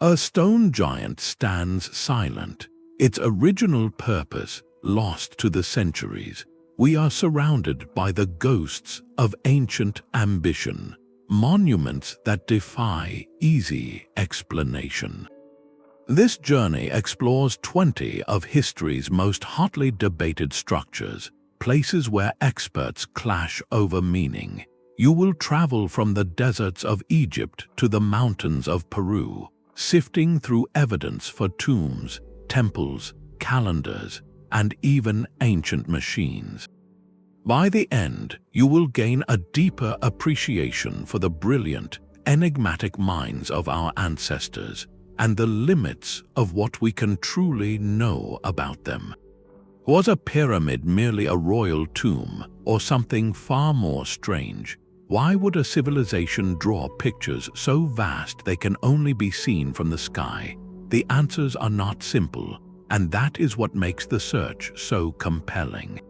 A stone giant stands silent, its original purpose lost to the centuries. We are surrounded by the ghosts of ancient ambition, monuments that defy easy explanation. This journey explores 20 of history's most hotly debated structures, places where experts clash over meaning. You will travel from the deserts of Egypt to the mountains of Peru, sifting through evidence for tombs, temples, calendars, and even ancient machines. By the end, you will gain a deeper appreciation for the brilliant, enigmatic minds of our ancestors and the limits of what we can truly know about them. Was a pyramid merely a royal tomb or something far more strange? Why would a civilization draw pictures so vast they can only be seen from the sky? The answers are not simple, and that is what makes the search so compelling.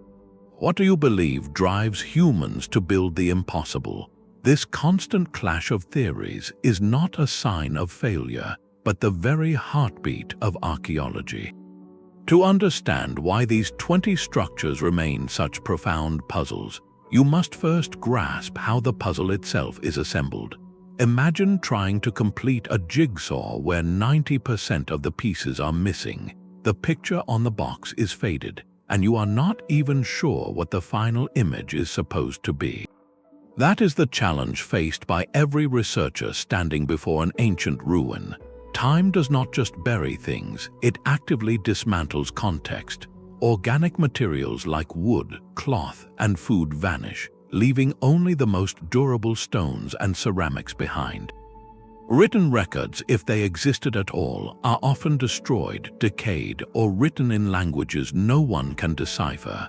What do you believe drives humans to build the impossible? This constant clash of theories is not a sign of failure, but the very heartbeat of archaeology. To understand why these 20 structures remain such profound puzzles, you must first grasp how the puzzle itself is assembled. Imagine trying to complete a jigsaw where 90% of the pieces are missing. The picture on the box is faded, and you are not even sure what the final image is supposed to be. That is the challenge faced by every researcher standing before an ancient ruin. Time does not just bury things, it actively dismantles context. Organic materials like wood, cloth, and food vanish, leaving only the most durable stones and ceramics behind. Written records, if they existed at all, are often destroyed, decayed, or written in languages no one can decipher.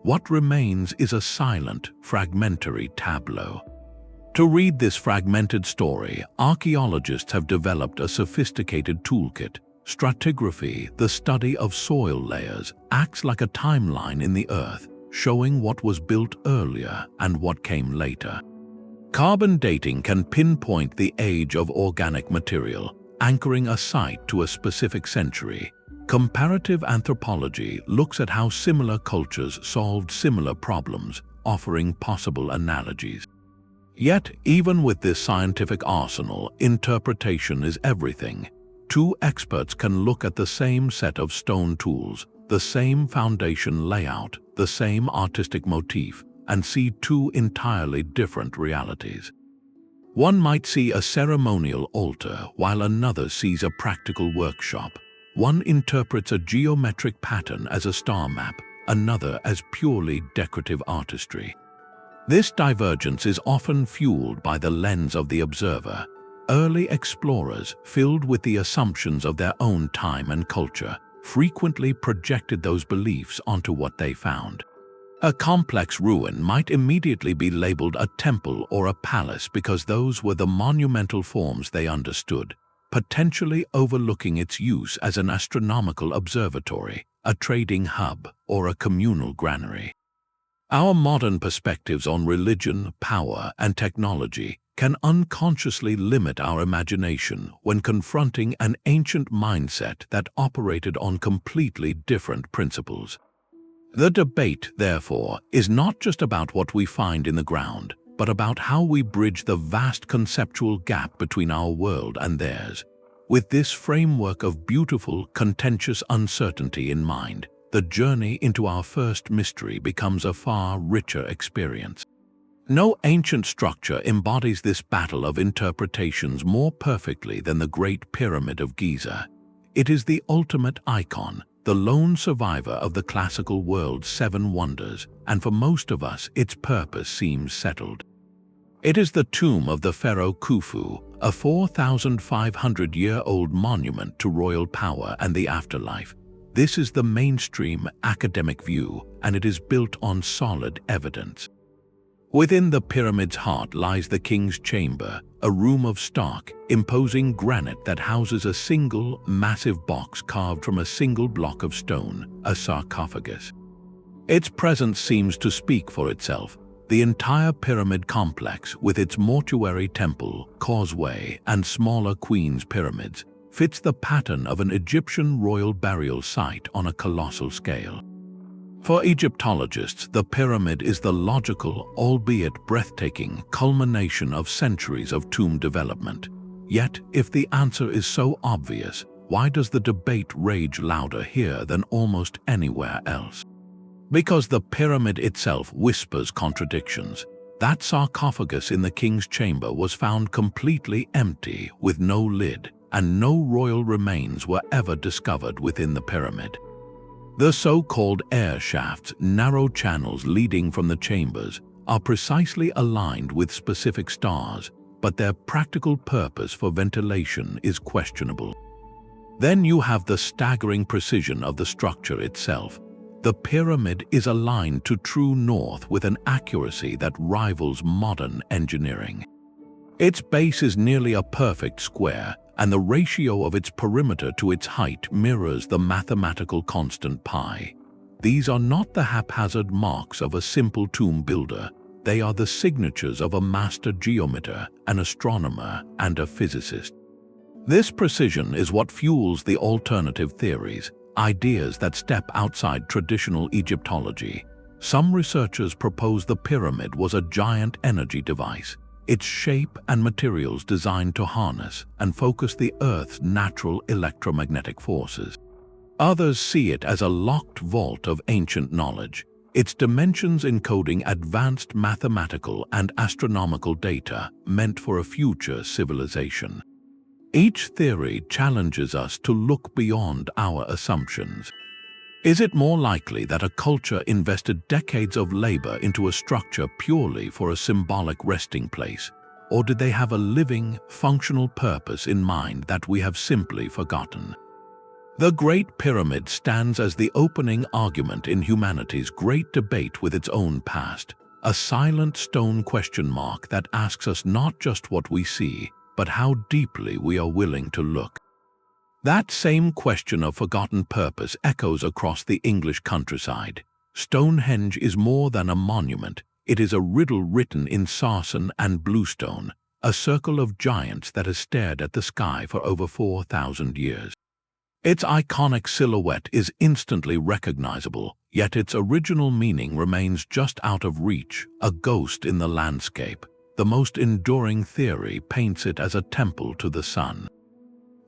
What remains is a silent, fragmentary tableau. To read this fragmented story, archaeologists have developed a sophisticated toolkit. Stratigraphy, the study of soil layers, acts like a timeline in the earth, showing what was built earlier and what came later. Carbon dating can pinpoint the age of organic material, anchoring a site to a specific century. Comparative anthropology looks at how similar cultures solved similar problems, offering possible analogies. Yet, even with this scientific arsenal, interpretation is everything. Two experts can look at the same set of stone tools, the same foundation layout, the same artistic motif, and see two entirely different realities. One might see a ceremonial altar while another sees a practical workshop. One interprets a geometric pattern as a star map, another as purely decorative artistry. This divergence is often fueled by the lens of the observer. Early explorers, filled with the assumptions of their own time and culture, frequently projected those beliefs onto what they found. A complex ruin might immediately be labeled a temple or a palace because those were the monumental forms they understood, potentially overlooking its use as an astronomical observatory, a trading hub, or a communal granary. Our modern perspectives on religion, power, and technology can unconsciously limit our imagination when confronting an ancient mindset that operated on completely different principles. The debate, therefore, is not just about what we find in the ground, but about how we bridge the vast conceptual gap between our world and theirs. With this framework of beautiful, contentious uncertainty in mind, the journey into our first mystery becomes a far richer experience. No ancient structure embodies this battle of interpretations more perfectly than the Great Pyramid of Giza. It is the ultimate icon, the lone survivor of the classical world's 7 wonders, and for most of us, its purpose seems settled. It is the tomb of the pharaoh Khufu, a 4,500-year-old monument to royal power and the afterlife. This is the mainstream academic view, and it is built on solid evidence. Within the pyramid's heart lies the king's chamber, a room of stark, imposing granite that houses a single, massive box carved from a single block of stone, a sarcophagus. Its presence seems to speak for itself. The entire pyramid complex, with its mortuary temple, causeway, and smaller queen's pyramids, fits the pattern of an Egyptian royal burial site on a colossal scale. For Egyptologists, the pyramid is the logical, albeit breathtaking, culmination of centuries of tomb development. Yet, if the answer is so obvious, why does the debate rage louder here than almost anywhere else? Because the pyramid itself whispers contradictions. That sarcophagus in the king's chamber was found completely empty, with no lid, and no royal remains were ever discovered within the pyramid. The so-called air shafts, narrow channels leading from the chambers, are precisely aligned with specific stars, but their practical purpose for ventilation is questionable. Then you have the staggering precision of the structure itself. The pyramid is aligned to true north with an accuracy that rivals modern engineering. Its base is nearly a perfect square, and the ratio of its perimeter to its height mirrors the mathematical constant pi. These are not the haphazard marks of a simple tomb builder. They are the signatures of a master geometer, an astronomer, and a physicist. This precision is what fuels the alternative theories, ideas that step outside traditional Egyptology. Some researchers propose the pyramid was a giant energy device, its shape and materials designed to harness and focus the Earth's natural electromagnetic forces. Others see it as a locked vault of ancient knowledge, its dimensions encoding advanced mathematical and astronomical data meant for a future civilization. Each theory challenges us to look beyond our assumptions. Is it more likely that a culture invested decades of labor into a structure purely for a symbolic resting place, or did they have a living, functional purpose in mind that we have simply forgotten? The Great Pyramid stands as the opening argument in humanity's great debate with its own past, a silent stone question mark that asks us not just what we see, but how deeply we are willing to look. That same question of forgotten purpose echoes across the English countryside. Stonehenge is more than a monument. It is a riddle written in sarsen and bluestone, a circle of giants that has stared at the sky for over 4,000 years. Its iconic silhouette is instantly recognizable, yet its original meaning remains just out of reach, a ghost in the landscape. The most enduring theory paints it as a temple to the sun.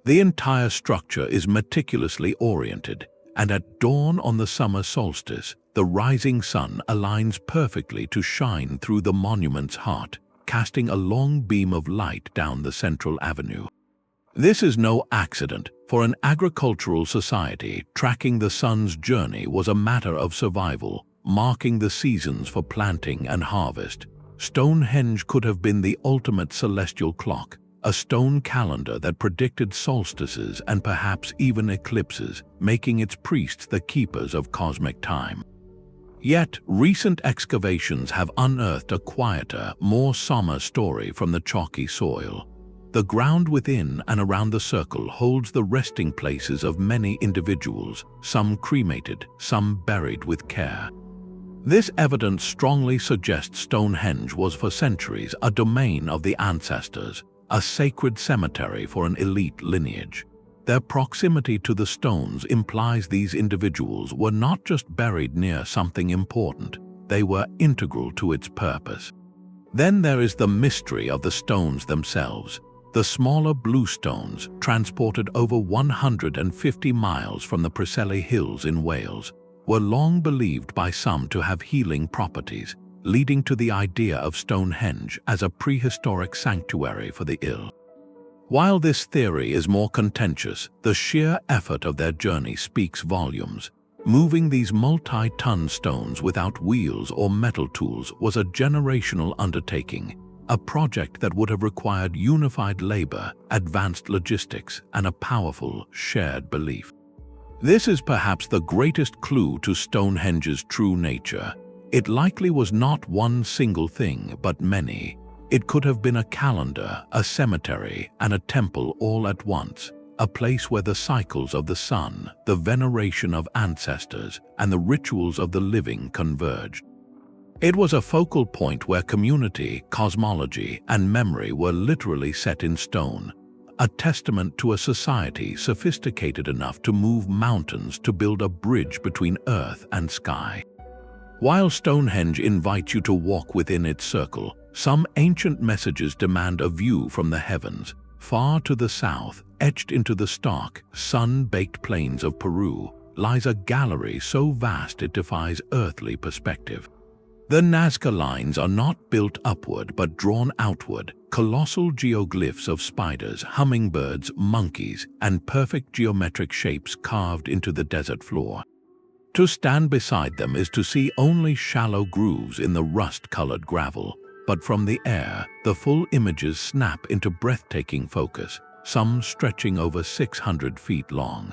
The entire structure is meticulously oriented, and at dawn on the summer solstice, the rising sun aligns perfectly to shine through the monument's heart, casting a long beam of light down the central avenue. This is no accident. For an agricultural society, tracking the sun's journey was a matter of survival, marking the seasons for planting and harvest. Stonehenge could have been the ultimate celestial clock, a stone calendar that predicted solstices and perhaps even eclipses, making its priests the keepers of cosmic time. Yet, recent excavations have unearthed a quieter, more somber story from the chalky soil. The ground within and around the circle holds the resting places of many individuals, some cremated, some buried with care. This evidence strongly suggests Stonehenge was for centuries a domain of the ancestors, a sacred cemetery for an elite lineage. Their proximity to the stones implies these individuals were not just buried near something important, they were integral to its purpose. Then there is the mystery of the stones themselves. The smaller blue stones, transported over 150 miles from the Preseli Hills in Wales, were long believed by some to have healing properties, leading to the idea of Stonehenge as a prehistoric sanctuary for the ill. While this theory is more contentious, the sheer effort of their journey speaks volumes. Moving these multi-ton stones without wheels or metal tools was a generational undertaking, a project that would have required unified labor, advanced logistics, and a powerful, shared belief. This is perhaps the greatest clue to Stonehenge's true nature. It likely was not one single thing, but many. It could have been a calendar, a cemetery, and a temple all at once, a place where the cycles of the sun, the veneration of ancestors, and the rituals of the living converged. It was a focal point where community, cosmology, and memory were literally set in stone, a testament to a society sophisticated enough to move mountains to build a bridge between earth and sky. While Stonehenge invites you to walk within its circle, some ancient messages demand a view from the heavens. Far to the south, etched into the stark, sun-baked plains of Peru, lies a gallery so vast it defies earthly perspective. The Nazca Lines are not built upward but drawn outward, colossal geoglyphs of spiders, hummingbirds, monkeys, and perfect geometric shapes carved into the desert floor. To stand beside them is to see only shallow grooves in the rust-colored gravel, but from the air, the full images snap into breathtaking focus, some stretching over 600 feet long.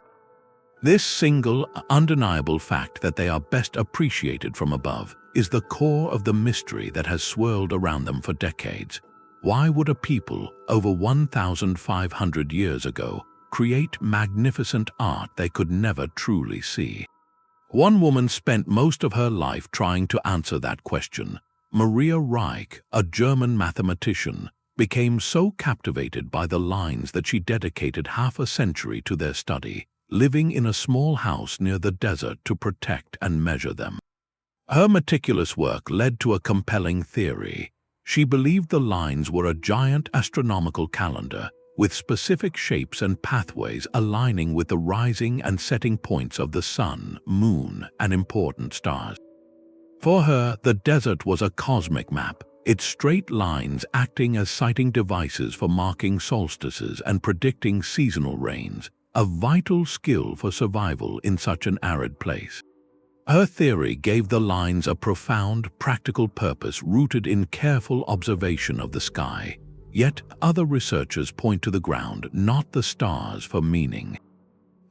This single, undeniable fact that they are best appreciated from above is the core of the mystery that has swirled around them for decades. Why would a people, over 1,500 years ago, create magnificent art they could never truly see? One woman spent most of her life trying to answer that question. Maria Reich, a German mathematician, became so captivated by the lines that she dedicated half a century to their study, living in a small house near the desert to protect and measure them. Her meticulous work led to a compelling theory. She believed the lines were a giant astronomical calendar, with specific shapes and pathways aligning with the rising and setting points of the sun, moon, and important stars. For her, the desert was a cosmic map, its straight lines acting as sighting devices for marking solstices and predicting seasonal rains, a vital skill for survival in such an arid place. Her theory gave the lines a profound, practical purpose rooted in careful observation of the sky. Yet other researchers point to the ground, not the stars, for meaning.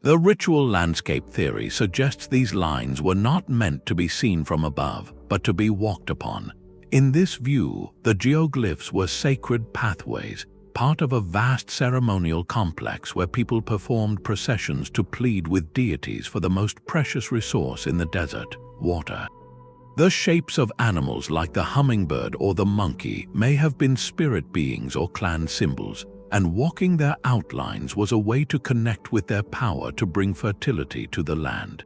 The ritual landscape theory suggests these lines were not meant to be seen from above, but to be walked upon. In this view, the geoglyphs were sacred pathways, part of a vast ceremonial complex where people performed processions to plead with deities for the most precious resource in the desert, water. The shapes of animals like the hummingbird or the monkey may have been spirit beings or clan symbols, and walking their outlines was a way to connect with their power to bring fertility to the land.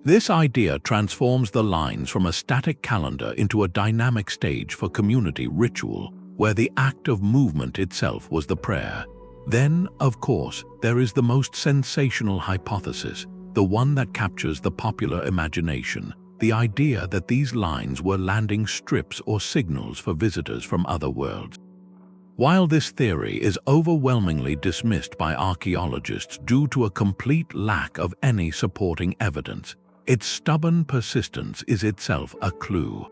This idea transforms the lines from a static calendar into a dynamic stage for community ritual, where the act of movement itself was the prayer. Then, of course, there is the most sensational hypothesis, the one that captures the popular imagination, the idea that these lines were landing strips or signals for visitors from other worlds. While this theory is overwhelmingly dismissed by archaeologists due to a complete lack of any supporting evidence, its stubborn persistence is itself a clue.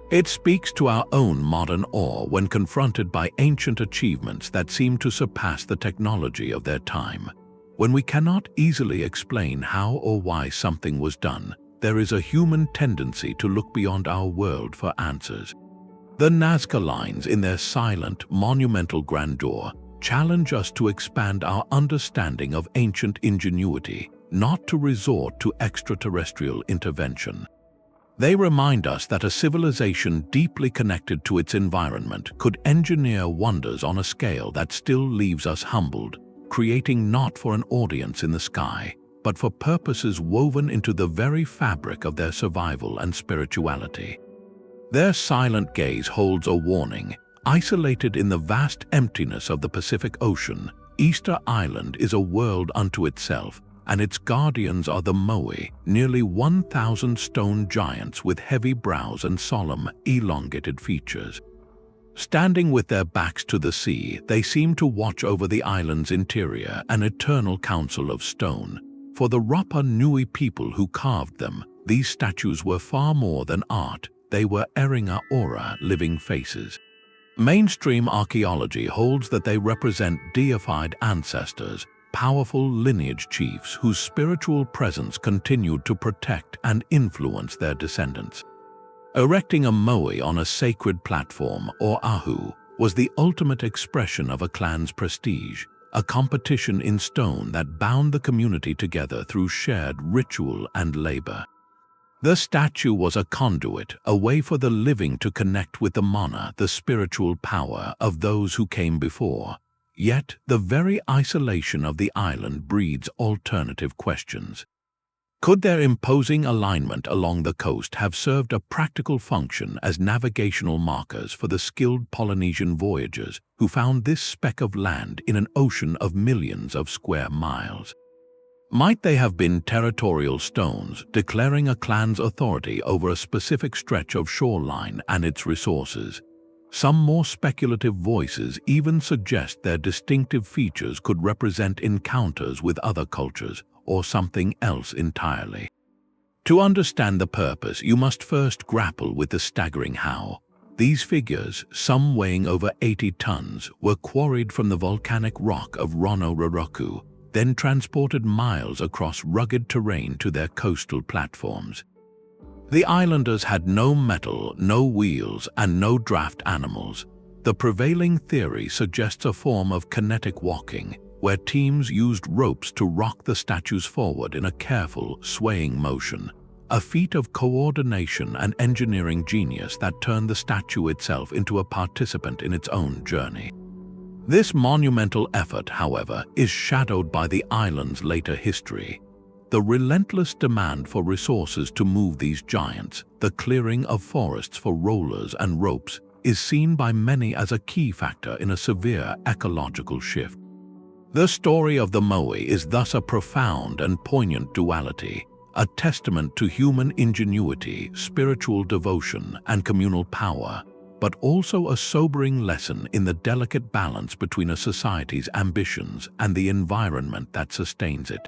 It speaks to our own modern awe when confronted by ancient achievements that seem to surpass the technology of their time. When we cannot easily explain how or why something was done, there is a human tendency to look beyond our world for answers. The Nazca Lines, in their silent, monumental grandeur, challenge us to expand our understanding of ancient ingenuity, not to resort to extraterrestrial intervention. They remind us that a civilization deeply connected to its environment could engineer wonders on a scale that still leaves us humbled, creating not for an audience in the sky, but for purposes woven into the very fabric of their survival and spirituality. Their silent gaze holds a warning. Isolated in the vast emptiness of the Pacific Ocean, Easter Island is a world unto itself, and its guardians are the Moai, nearly 1,000 stone giants with heavy brows and solemn, elongated features. Standing with their backs to the sea, they seem to watch over the island's interior, an eternal council of stone. For the Rapa Nui people who carved them, these statues were far more than art. They were Eringa Ora, living faces. Mainstream archaeology holds that they represent deified ancestors, powerful lineage chiefs whose spiritual presence continued to protect and influence their descendants. Erecting a moai on a sacred platform, or ahu, was the ultimate expression of a clan's prestige, a competition in stone that bound the community together through shared ritual and labor. The statue was a conduit, a way for the living to connect with the mana, the spiritual power of those who came before. Yet, the very isolation of the island breeds alternative questions. Could their imposing alignment along the coast have served a practical function as navigational markers for the skilled Polynesian voyagers who found this speck of land in an ocean of millions of square miles? Might they have been territorial stones declaring a clan's authority over a specific stretch of shoreline and its resources? Some more speculative voices even suggest their distinctive features could represent encounters with other cultures or something else entirely. To understand the purpose, you must first grapple with the staggering how. These figures, some weighing over 80 tons, were quarried from the volcanic rock of Ronoroku, then transported miles across rugged terrain to their coastal platforms. The islanders had no metal, no wheels, and no draft animals. The prevailing theory suggests a form of kinetic walking, where teams used ropes to rock the statues forward in a careful, swaying motion, a feat of coordination and engineering genius that turned the statue itself into a participant in its own journey. This monumental effort, however, is shadowed by the island's later history. The relentless demand for resources to move these giants, the clearing of forests for rollers and ropes, is seen by many as a key factor in a severe ecological shift. The story of the Moai is thus a profound and poignant duality, a testament to human ingenuity, spiritual devotion, and communal power, but also a sobering lesson in the delicate balance between a society's ambitions and the environment that sustains it.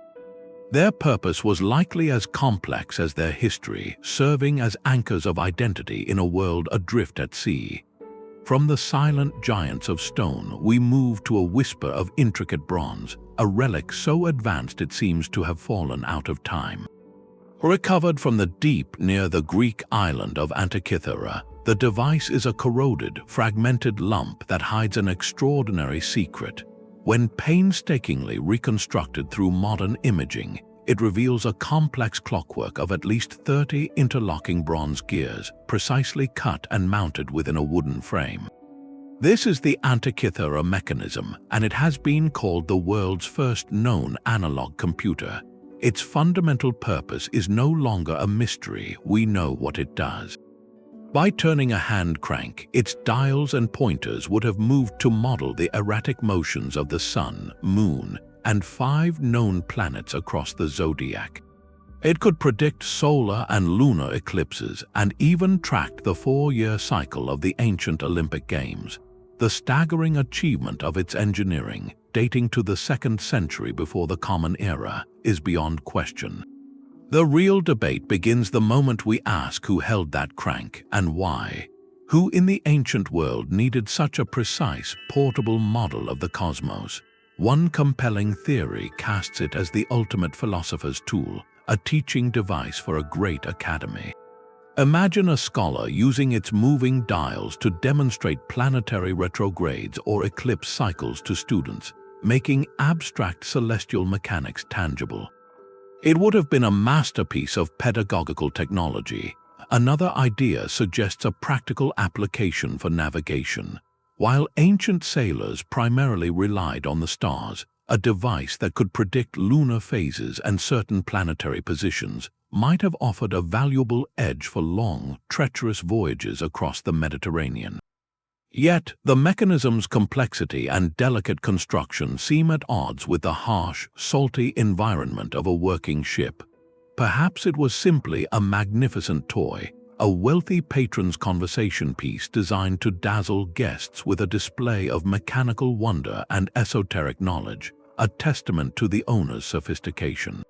Their purpose was likely as complex as their history, serving as anchors of identity in a world adrift at sea. From the silent giants of stone, we move to a whisper of intricate bronze, a relic so advanced it seems to have fallen out of time. Recovered from the deep near the Greek island of Antikythera, the device is a corroded, fragmented lump that hides an extraordinary secret. When painstakingly reconstructed through modern imaging, it reveals a complex clockwork of at least 30 interlocking bronze gears, precisely cut and mounted within a wooden frame. This is the Antikythera Mechanism, and it has been called the world's first known analog computer. Its fundamental purpose is no longer a mystery. We know what it does. By turning a hand crank, its dials and pointers would have moved to model the erratic motions of the Sun, Moon, and 5 known planets across the zodiac. It could predict solar and lunar eclipses and even track the 4-year cycle of the ancient Olympic Games. The staggering achievement of its engineering, dating to the 2nd century before the Common Era, is beyond question. The real debate begins the moment we ask who held that crank and why. Who in the ancient world needed such a precise, portable model of the cosmos? One compelling theory casts it as the ultimate philosopher's tool, a teaching device for a great academy. Imagine a scholar using its moving dials to demonstrate planetary retrogrades or eclipse cycles to students, making abstract celestial mechanics tangible. It would have been a masterpiece of pedagogical technology. Another idea suggests a practical application for navigation. While ancient sailors primarily relied on the stars, a device that could predict lunar phases and certain planetary positions might have offered a valuable edge for long, treacherous voyages across the Mediterranean. Yet, the mechanism's complexity and delicate construction seem at odds with the harsh, salty environment of a working ship. Perhaps it was simply a magnificent toy, a wealthy patron's conversation piece designed to dazzle guests with a display of mechanical wonder and esoteric knowledge, a testament to the owner's sophistication.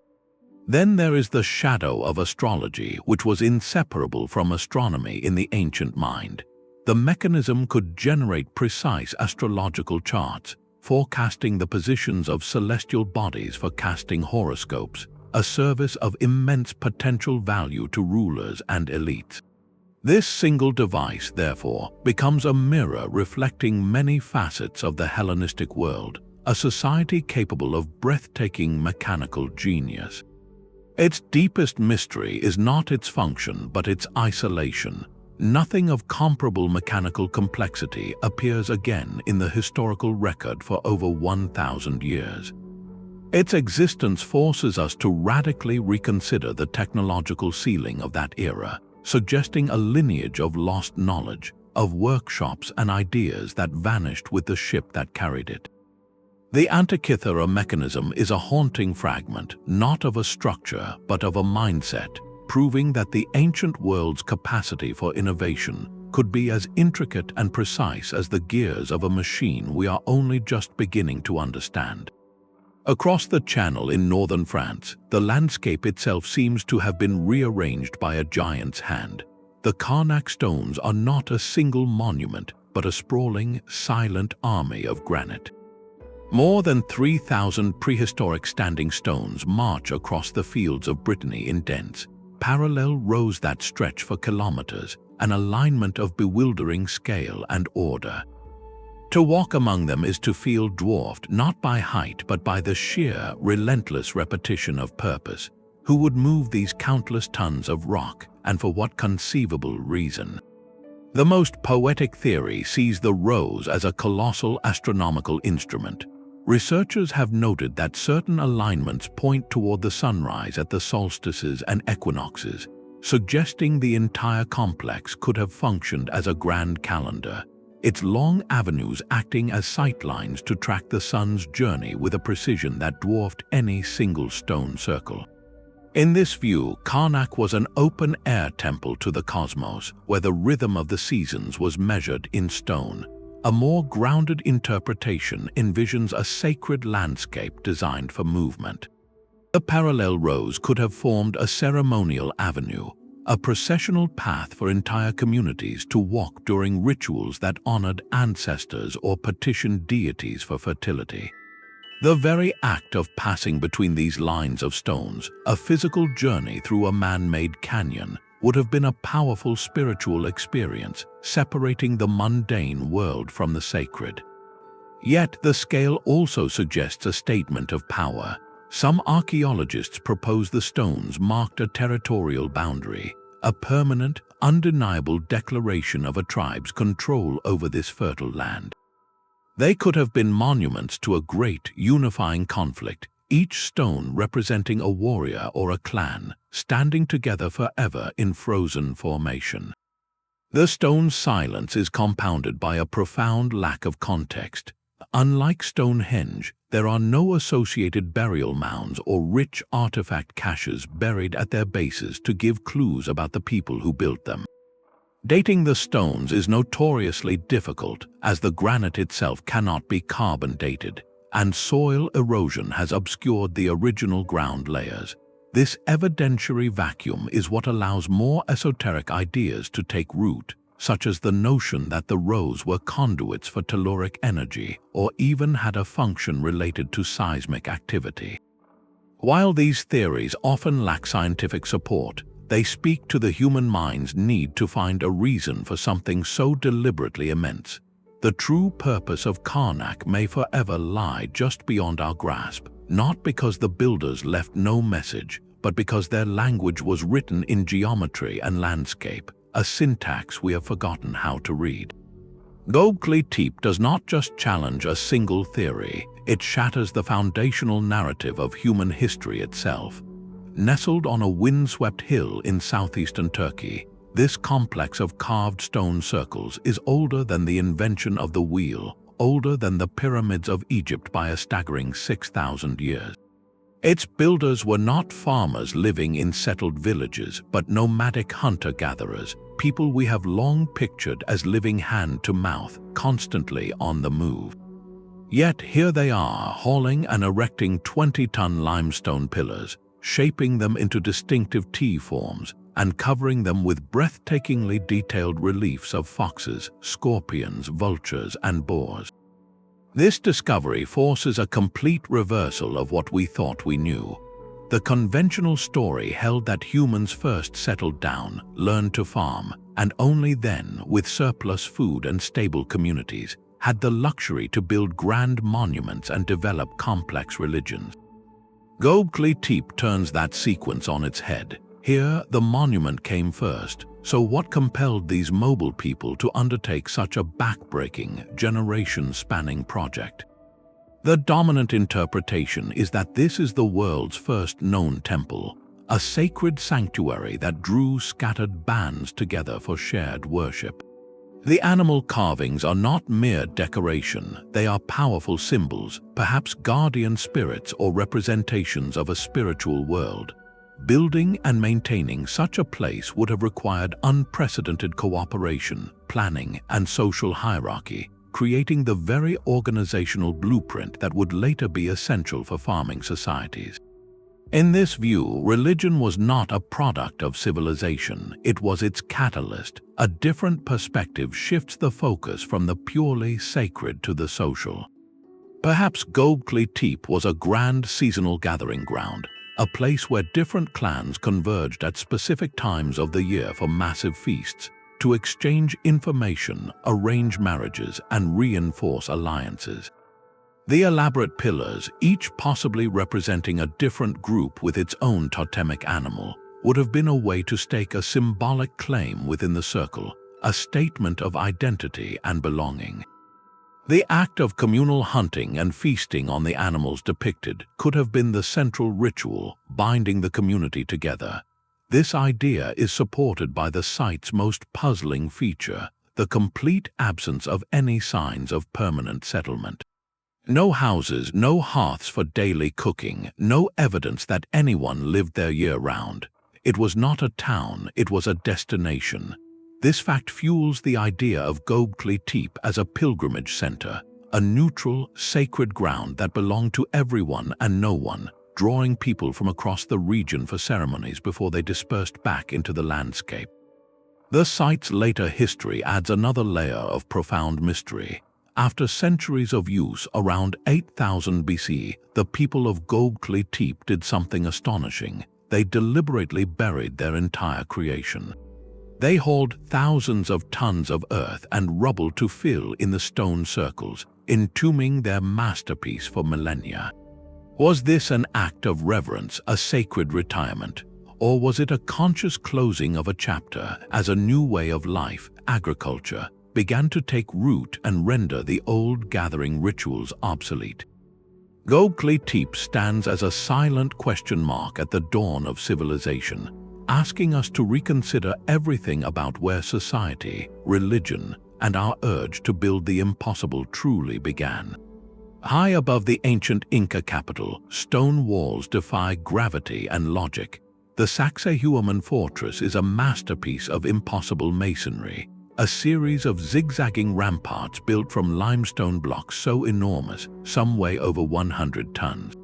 Then there is the shadow of astrology, which was inseparable from astronomy in the ancient mind. The mechanism could generate precise astrological charts, forecasting the positions of celestial bodies for casting horoscopes, a service of immense potential value to rulers and elites. This single device, therefore, becomes a mirror reflecting many facets of the Hellenistic world, a society capable of breathtaking mechanical genius. Its deepest mystery is not its function but its isolation. Nothing of comparable mechanical complexity appears again in the historical record for over 1,000 years. Its existence forces us to radically reconsider the technological ceiling of that era, suggesting a lineage of lost knowledge, of workshops and ideas that vanished with the ship that carried it. The Antikythera Mechanism is a haunting fragment, not of a structure but of a mindset, proving that the ancient world's capacity for innovation could be as intricate and precise as the gears of a machine we are only just beginning to understand. Across the Channel in northern France, the landscape itself seems to have been rearranged by a giant's hand. The Carnac stones are not a single monument, but a sprawling, silent army of granite. More than 3,000 prehistoric standing stones march across the fields of Brittany in dense, parallel rows that stretch for kilometers, an alignment of bewildering scale and order. To walk among them is to feel dwarfed not by height but by the sheer, relentless repetition of purpose. Who would move these countless tons of rock, and for what conceivable reason? The most poetic theory sees the rose as a colossal astronomical instrument. Researchers have noted that certain alignments point toward the sunrise at the solstices and equinoxes, suggesting the entire complex could have functioned as a grand calendar, its long avenues acting as sightlines to track the sun's journey with a precision that dwarfed any single stone circle. In this view, Carnac was an open-air temple to the cosmos, where the rhythm of the seasons was measured in stone. A more grounded interpretation envisions a sacred landscape designed for movement. The parallel rows could have formed a ceremonial avenue, a processional path for entire communities to walk during rituals that honored ancestors or petitioned deities for fertility. The very act of passing between these lines of stones, a physical journey through a man-made canyon, would have been a powerful spiritual experience, separating the mundane world from the sacred. Yet the scale also suggests a statement of power. Some archaeologists propose the stones marked a territorial boundary, a permanent, undeniable declaration of a tribe's control over this fertile land. They could have been monuments to a great, unifying conflict, each stone representing a warrior or a clan, standing together forever in frozen formation. The stone's silence is compounded by a profound lack of context. Unlike Stonehenge, there are no associated burial mounds or rich artifact caches buried at their bases to give clues about the people who built them. Dating the stones is notoriously difficult, as the granite itself cannot be carbon dated, and soil erosion has obscured the original ground layers. This evidentiary vacuum is what allows more esoteric ideas to take root, such as the notion that the rows were conduits for telluric energy or even had a function related to seismic activity. While these theories often lack scientific support, they speak to the human mind's need to find a reason for something so deliberately immense. The true purpose of Carnac may forever lie just beyond our grasp, not because the builders left no message, but because their language was written in geometry and landscape, a syntax we have forgotten how to read. Göbekli Tepe does not just challenge a single theory, it shatters the foundational narrative of human history itself. Nestled on a windswept hill in southeastern Turkey, this complex of carved stone circles is older than the invention of the wheel, older than the pyramids of Egypt by a staggering 6,000 years. Its builders were not farmers living in settled villages, but nomadic hunter-gatherers, people we have long pictured as living hand-to-mouth, constantly on the move. Yet here they are, hauling and erecting 20-ton limestone pillars, shaping them into distinctive T-forms, and covering them with breathtakingly detailed reliefs of foxes, scorpions, vultures, and boars. This discovery forces a complete reversal of what we thought we knew. The conventional story held that humans first settled down, learned to farm, and only then, with surplus food and stable communities, had the luxury to build grand monuments and develop complex religions. Göbekli Tepe turns that sequence on its head. Here, the monument came first, so what compelled these mobile people to undertake such a backbreaking, generation-spanning project? The dominant interpretation is that this is the world's first known temple, a sacred sanctuary that drew scattered bands together for shared worship. The animal carvings are not mere decoration, they are powerful symbols, perhaps guardian spirits or representations of a spiritual world. Building and maintaining such a place would have required unprecedented cooperation, planning, and social hierarchy, creating the very organizational blueprint that would later be essential for farming societies. In this view, religion was not a product of civilization, it was its catalyst. A different perspective shifts the focus from the purely sacred to the social. Perhaps Göbekli Tepe was a grand seasonal gathering ground, a place where different clans converged at specific times of the year for massive feasts, to exchange information, arrange marriages, and reinforce alliances. The elaborate pillars, each possibly representing a different group with its own totemic animal, would have been a way to stake a symbolic claim within the circle, a statement of identity and belonging. The act of communal hunting and feasting on the animals depicted could have been the central ritual binding the community together. This idea is supported by the site's most puzzling feature, the complete absence of any signs of permanent settlement. No houses, no hearths for daily cooking, no evidence that anyone lived there year-round. It was not a town, it was a destination. This fact fuels the idea of Göbekli Tepe as a pilgrimage center, a neutral, sacred ground that belonged to everyone and no one, drawing people from across the region for ceremonies before they dispersed back into the landscape. The site's later history adds another layer of profound mystery. After centuries of use, around 8000 BC, the people of Göbekli Tepe did something astonishing. They deliberately buried their entire creation. They hauled thousands of tons of earth and rubble to fill in the stone circles, entombing their masterpiece for millennia. Was this an act of reverence, a sacred retirement, or was it a conscious closing of a chapter as a new way of life, agriculture, began to take root and render the old gathering rituals obsolete? Göbekli Tepe stands as a silent question mark at the dawn of civilization, asking us to reconsider everything about where society, religion, and our urge to build the impossible truly began. High above the ancient Inca capital, stone walls defy gravity and logic. The Sacsayhuamán fortress is a masterpiece of impossible masonry, a series of zigzagging ramparts built from limestone blocks so enormous, some weigh over 100 tons.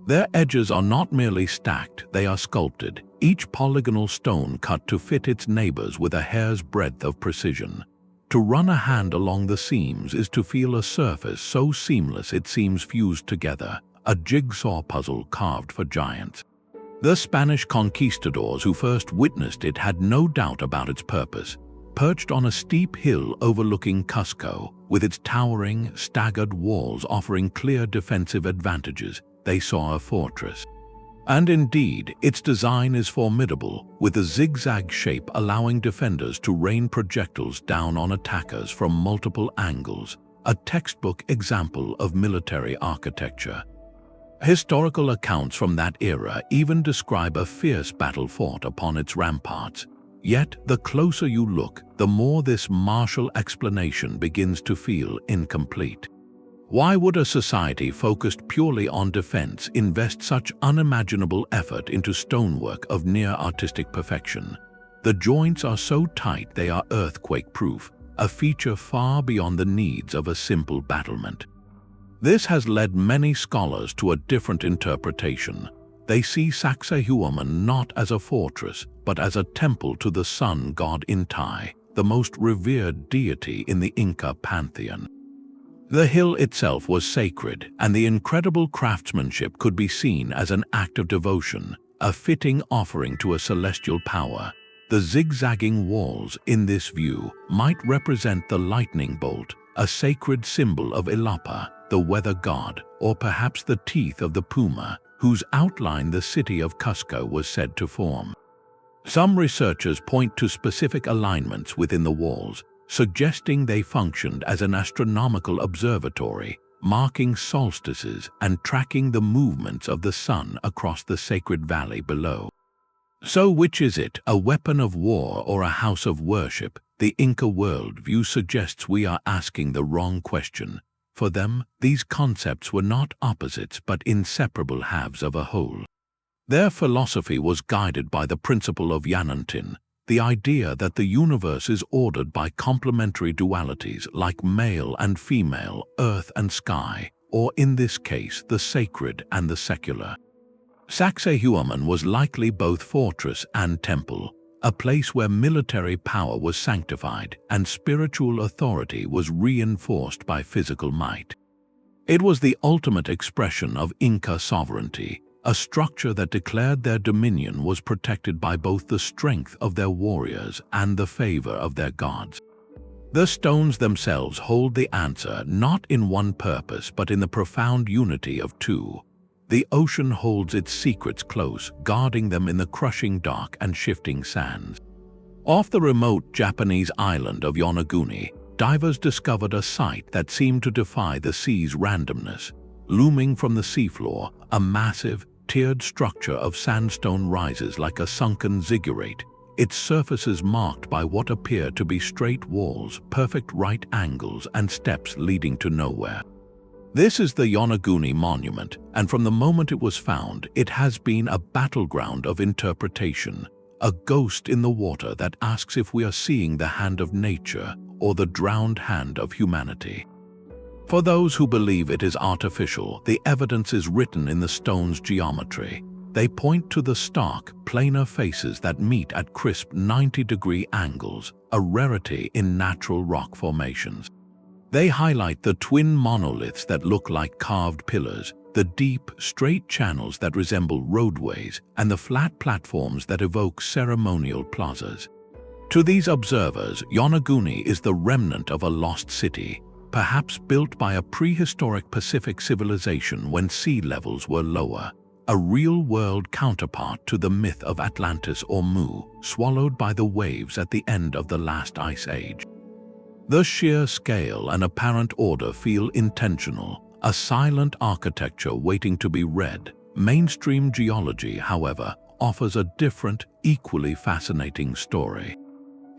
Their edges are not merely stacked, they are sculpted, each polygonal stone cut to fit its neighbors with a hair's breadth of precision. To run a hand along the seams is to feel a surface so seamless it seems fused together, a jigsaw puzzle carved for giants. The Spanish conquistadors who first witnessed it had no doubt about its purpose. Perched on a steep hill overlooking Cusco, with its towering, staggered walls offering clear defensive advantages, they saw a fortress. And indeed, its design is formidable, with a zigzag shape allowing defenders to rain projectiles down on attackers from multiple angles, a textbook example of military architecture. Historical accounts from that era even describe a fierce battle fought upon its ramparts. Yet, the closer you look, the more this martial explanation begins to feel incomplete. Why would a society focused purely on defense invest such unimaginable effort into stonework of near-artistic perfection? The joints are so tight they are earthquake-proof, a feature far beyond the needs of a simple battlement. This has led many scholars to a different interpretation. They see Sacsayhuamán not as a fortress, but as a temple to the sun god Inti, the most revered deity in the Inca pantheon. The hill itself was sacred, and the incredible craftsmanship could be seen as an act of devotion, a fitting offering to a celestial power. The zigzagging walls, in this view, might represent the lightning bolt, a sacred symbol of Illapa, the weather god, or perhaps the teeth of the puma, whose outline the city of Cusco was said to form. Some researchers point to specific alignments within the walls, suggesting they functioned as an astronomical observatory, marking solstices and tracking the movements of the sun across the sacred valley below. So which is it, a weapon of war or a house of worship? The Inca worldview suggests we are asking the wrong question. For them, these concepts were not opposites but inseparable halves of a whole. Their philosophy was guided by the principle of Yanantin, the idea that the universe is ordered by complementary dualities like male and female, earth and sky, or in this case, the sacred and the secular. Sacsayhuamán was likely both fortress and temple, a place where military power was sanctified and spiritual authority was reinforced by physical might. It was the ultimate expression of Inca sovereignty, a structure that declared their dominion was protected by both the strength of their warriors and the favor of their gods. The stones themselves hold the answer not in one purpose but in the profound unity of two. The ocean holds its secrets close, guarding them in the crushing dark and shifting sands. Off the remote Japanese island of Yonaguni, divers discovered a sight that seemed to defy the sea's randomness. Looming from the seafloor, a massive, tiered structure of sandstone rises like a sunken ziggurat, its surfaces marked by what appear to be straight walls, perfect right angles, and steps leading to nowhere. This is the Yonaguni Monument, and from the moment it was found, it has been a battleground of interpretation, a ghost in the water that asks if we are seeing the hand of nature or the drowned hand of humanity. For those who believe it is artificial, the evidence is written in the stone's geometry. They point to the stark, planar faces that meet at crisp 90-degree angles, a rarity in natural rock formations. They highlight the twin monoliths that look like carved pillars, the deep, straight channels that resemble roadways, and the flat platforms that evoke ceremonial plazas. To these observers, Yonaguni is the remnant of a lost city, perhaps built by a prehistoric Pacific civilization when sea levels were lower, a real-world counterpart to the myth of Atlantis or Mu, swallowed by the waves at the end of the last ice age. The sheer scale and apparent order feel intentional, a silent architecture waiting to be read. Mainstream geology, however, offers a different, equally fascinating story.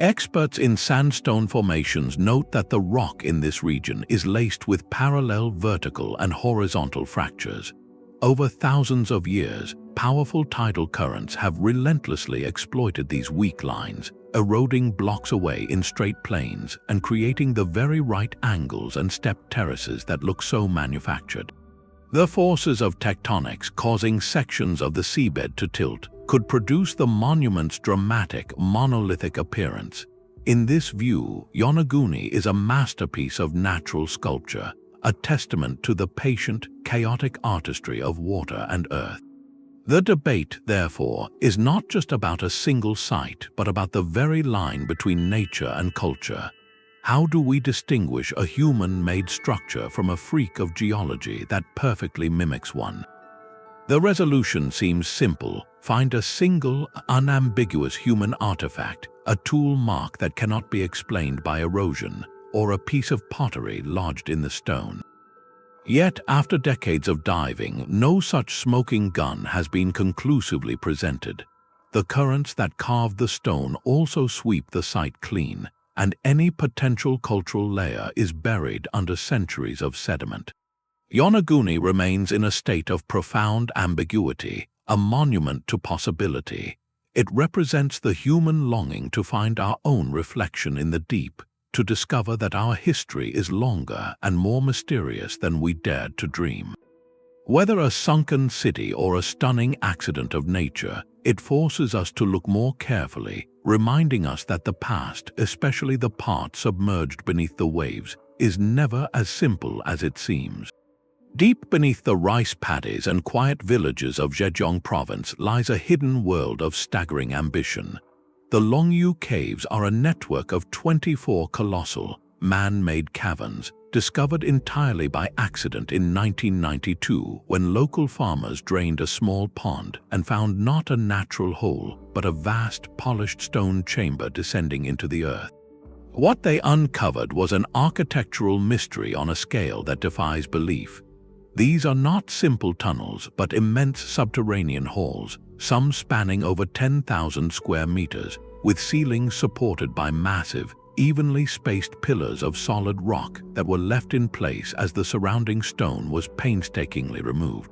Experts in sandstone formations note that the rock in this region is laced with parallel vertical and horizontal fractures. Over thousands of years, powerful tidal currents have relentlessly exploited these weak lines, eroding blocks away in straight planes and creating the very right angles and stepped terraces that look so manufactured. The forces of tectonics causing sections of the seabed to tilt could produce the monument's dramatic monolithic appearance. In this view, Yonaguni is a masterpiece of natural sculpture, a testament to the patient, chaotic artistry of water and earth. The debate, therefore, is not just about a single site, but about the very line between nature and culture. How do we distinguish a human-made structure from a freak of geology that perfectly mimics one? The resolution seems simple. Find a single, unambiguous human artifact, a tool mark that cannot be explained by erosion, or a piece of pottery lodged in the stone. Yet, after decades of diving, no such smoking gun has been conclusively presented. The currents that carved the stone also sweep the site clean, and any potential cultural layer is buried under centuries of sediment. Yonaguni remains in a state of profound ambiguity, a monument to possibility. It represents the human longing to find our own reflection in the deep, to discover that our history is longer and more mysterious than we dared to dream. Whether a sunken city or a stunning accident of nature, it forces us to look more carefully, reminding us that the past, especially the part submerged beneath the waves, is never as simple as it seems. Deep beneath the rice paddies and quiet villages of Zhejiang province lies a hidden world of staggering ambition. The Longyou Caves are a network of 24 colossal, man-made caverns, discovered entirely by accident in 1992 when local farmers drained a small pond and found not a natural hole, but a vast polished stone chamber descending into the earth. What they uncovered was an architectural mystery on a scale that defies belief. These are not simple tunnels, but immense subterranean halls, some spanning over 10,000 square meters, with ceilings supported by massive, evenly spaced pillars of solid rock that were left in place as the surrounding stone was painstakingly removed.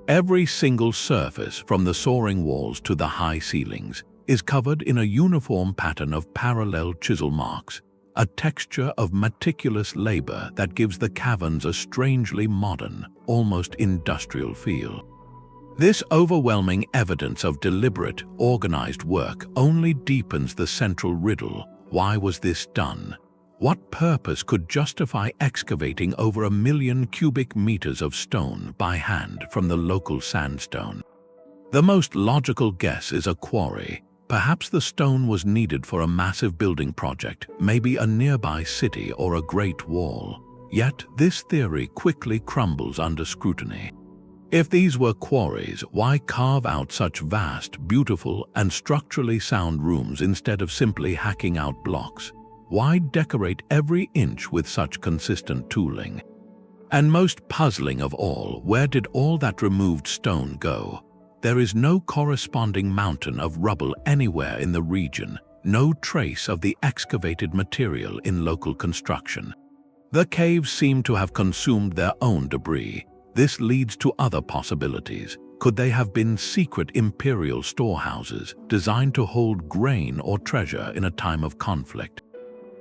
Every single surface, from the soaring walls to the high ceilings, is covered in a uniform pattern of parallel chisel marks, a texture of meticulous labor that gives the caverns a strangely modern, almost industrial feel. This overwhelming evidence of deliberate, organized work only deepens the central riddle. Why was this done? What purpose could justify excavating over 1 million cubic meters of stone by hand from the local sandstone? The most logical guess is a quarry. Perhaps the stone was needed for a massive building project, maybe a nearby city or a great wall. Yet this theory quickly crumbles under scrutiny. If these were quarries, why carve out such vast, beautiful, and structurally sound rooms instead of simply hacking out blocks? Why decorate every inch with such consistent tooling? And most puzzling of all, where did all that removed stone go? There is no corresponding mountain of rubble anywhere in the region, no trace of the excavated material in local construction. The caves seem to have consumed their own debris. This leads to other possibilities. Could they have been secret imperial storehouses designed to hold grain or treasure in a time of conflict?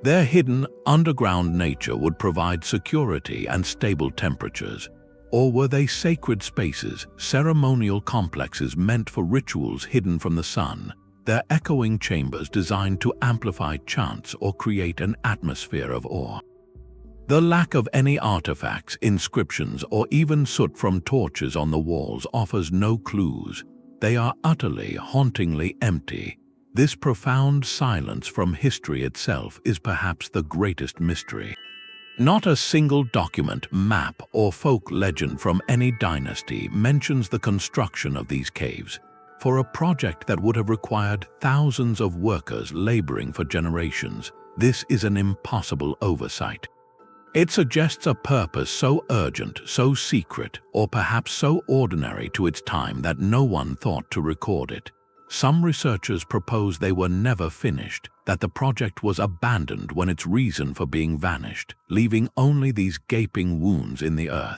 Their hidden, underground nature would provide security and stable temperatures. Or were they sacred spaces, ceremonial complexes meant for rituals hidden from the sun, their echoing chambers designed to amplify chants or create an atmosphere of awe? The lack of any artifacts, inscriptions, or even soot from torches on the walls offers no clues. They are utterly, hauntingly empty. This profound silence from history itself is perhaps the greatest mystery. Not a single document, map, or folk legend from any dynasty mentions the construction of these caves. For a project that would have required thousands of workers laboring for generations, this is an impossible oversight. It suggests a purpose so urgent, so secret, or perhaps so ordinary to its time that no one thought to record it. Some researchers propose they were never finished, that the project was abandoned when its reason for being vanished, leaving only these gaping wounds in the earth.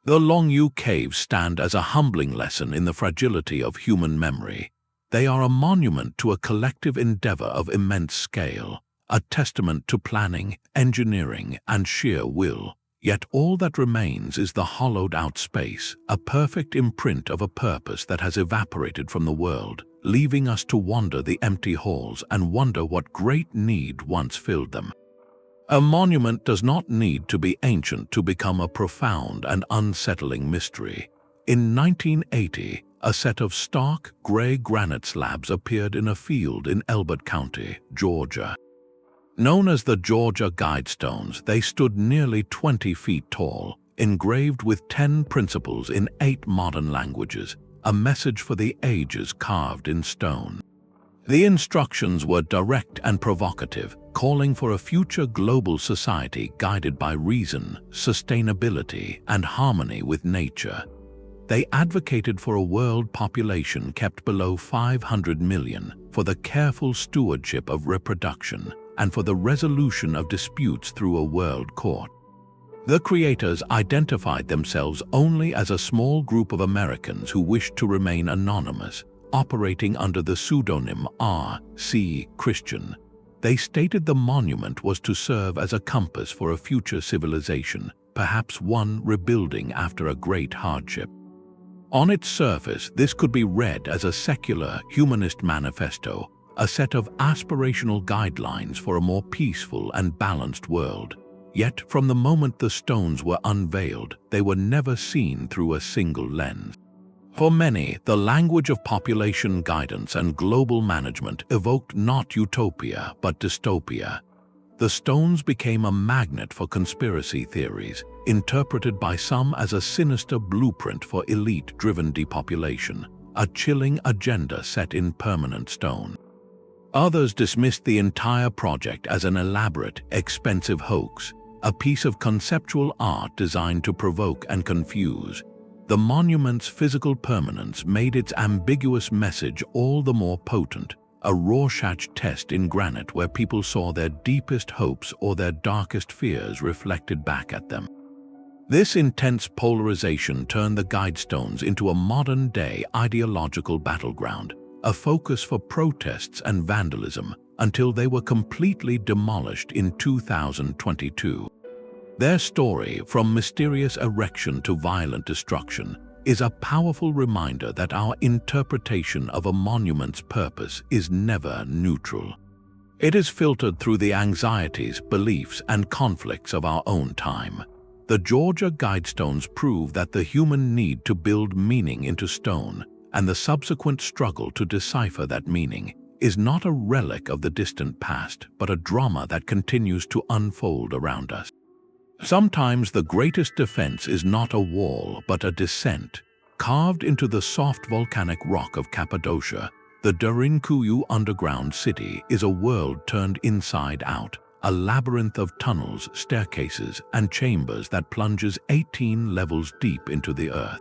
The Longyou Caves stand as a humbling lesson in the fragility of human memory. They are a monument to a collective endeavor of immense scale, a testament to planning, engineering, and sheer will. Yet all that remains is the hollowed-out space, a perfect imprint of a purpose that has evaporated from the world, leaving us to wander the empty halls and wonder what great need once filled them. A monument does not need to be ancient to become a profound and unsettling mystery. In 1980, a set of stark, gray granite slabs appeared in a field in Elbert County, Georgia. Known as the Georgia Guidestones, they stood nearly 20 feet tall, engraved with 10 principles in 8 modern languages, a message for the ages carved in stone. The instructions were direct and provocative, calling for a future global society guided by reason, sustainability, and harmony with nature. They advocated for a world population kept below 500 million, for the careful stewardship of reproduction, and for the resolution of disputes through a world court. The creators identified themselves only as a small group of Americans who wished to remain anonymous, operating under the pseudonym R.C. Christian. They stated the monument was to serve as a compass for a future civilization, perhaps one rebuilding after a great hardship. On its surface, this could be read as a secular, humanist manifesto, a set of aspirational guidelines for a more peaceful and balanced world. Yet, from the moment the stones were unveiled, they were never seen through a single lens. For many, the language of population guidance and global management evoked not utopia but dystopia. The stones became a magnet for conspiracy theories, interpreted by some as a sinister blueprint for elite-driven depopulation, a chilling agenda set in permanent stone. Others dismissed the entire project as an elaborate, expensive hoax, a piece of conceptual art designed to provoke and confuse. The monument's physical permanence made its ambiguous message all the more potent, a Rorschach test in granite where people saw their deepest hopes or their darkest fears reflected back at them. This intense polarization turned the Guidestones into a modern-day ideological battleground, a focus for protests and vandalism until they were completely demolished in 2022. Their story, from mysterious erection to violent destruction, is a powerful reminder that our interpretation of a monument's purpose is never neutral. It is filtered through the anxieties, beliefs, and conflicts of our own time. The Georgia Guidestones prove that the human need to build meaning into stone, and the subsequent struggle to decipher that meaning, is not a relic of the distant past, but a drama that continues to unfold around us. Sometimes the greatest defense is not a wall, but a descent. Carved into the soft volcanic rock of Cappadocia, the Derinkuyu underground city is a world turned inside out, a labyrinth of tunnels, staircases, and chambers that plunges 18 levels deep into the earth.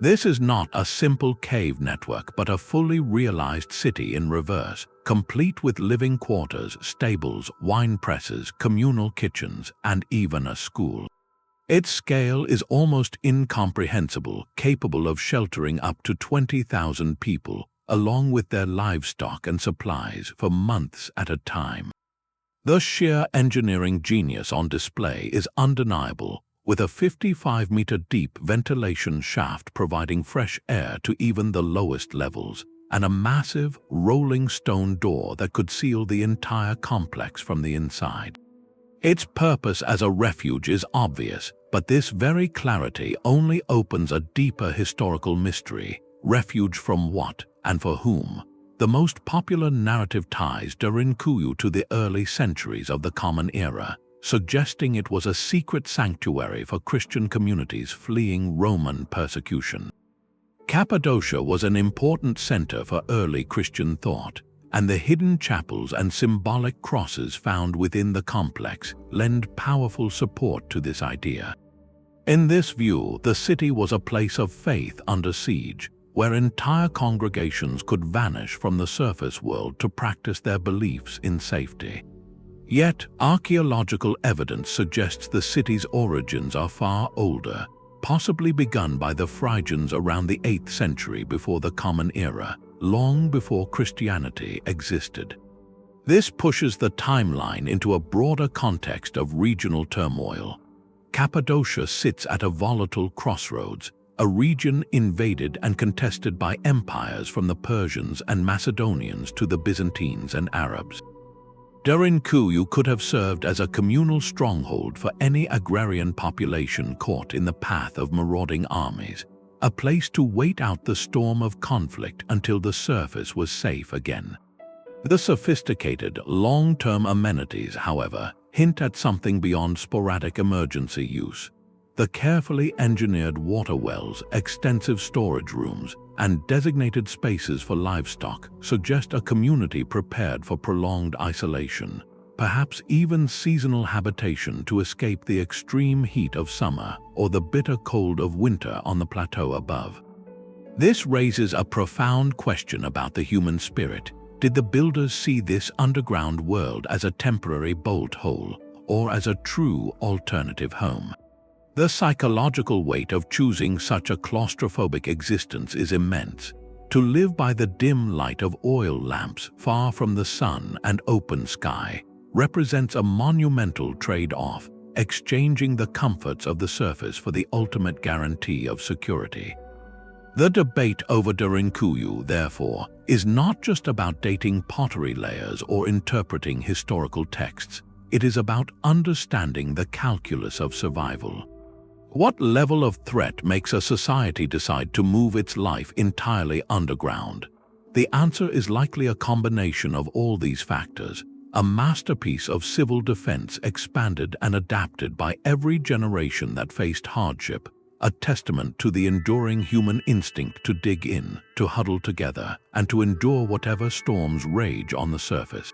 This is not a simple cave network, but a fully realized city in reverse, complete with living quarters, stables, wine presses, communal kitchens, and even a school. Its scale is almost incomprehensible, capable of sheltering up to 20,000 people, along with their livestock and supplies, for months at a time. The sheer engineering genius on display is undeniable, with a 55-meter-deep ventilation shaft providing fresh air to even the lowest levels, and a massive, rolling stone door that could seal the entire complex from the inside. Its purpose as a refuge is obvious, but this very clarity only opens a deeper historical mystery. Refuge from what, and for whom? The most popular narrative ties Derinkuyu to the early centuries of the Common Era, suggesting it was a secret sanctuary for Christian communities fleeing Roman persecution. Cappadocia was an important center for early Christian thought, and the hidden chapels and symbolic crosses found within the complex lend powerful support to this idea. In this view, the city was a place of faith under siege, where entire congregations could vanish from the surface world to practice their beliefs in safety. Yet, archaeological evidence suggests the city's origins are far older, possibly begun by the Phrygians around the 8th century before the Common Era, long before Christianity existed. This pushes the timeline into a broader context of regional turmoil. Cappadocia sits at a volatile crossroads, a region invaded and contested by empires from the Persians and Macedonians to the Byzantines and Arabs. Derinkuyu could have served as a communal stronghold for any agrarian population caught in the path of marauding armies, a place to wait out the storm of conflict until the surface was safe again. The sophisticated, long-term amenities, however, hint at something beyond sporadic emergency use. The carefully engineered water wells, extensive storage rooms, and designated spaces for livestock suggest a community prepared for prolonged isolation, perhaps even seasonal habitation to escape the extreme heat of summer or the bitter cold of winter on the plateau above. This raises a profound question about the human spirit. Did the builders see this underground world as a temporary bolt hole or as a true alternative home? The psychological weight of choosing such a claustrophobic existence is immense. To live by the dim light of oil lamps far from the sun and open sky represents a monumental trade-off, exchanging the comforts of the surface for the ultimate guarantee of security. The debate over Derinkuyu, therefore, is not just about dating pottery layers or interpreting historical texts. It is about understanding the calculus of survival. What level of threat makes a society decide to move its life entirely underground? The answer is likely a combination of all these factors, a masterpiece of civil defense expanded and adapted by every generation that faced hardship, a testament to the enduring human instinct to dig in, to huddle together, and to endure whatever storms rage on the surface.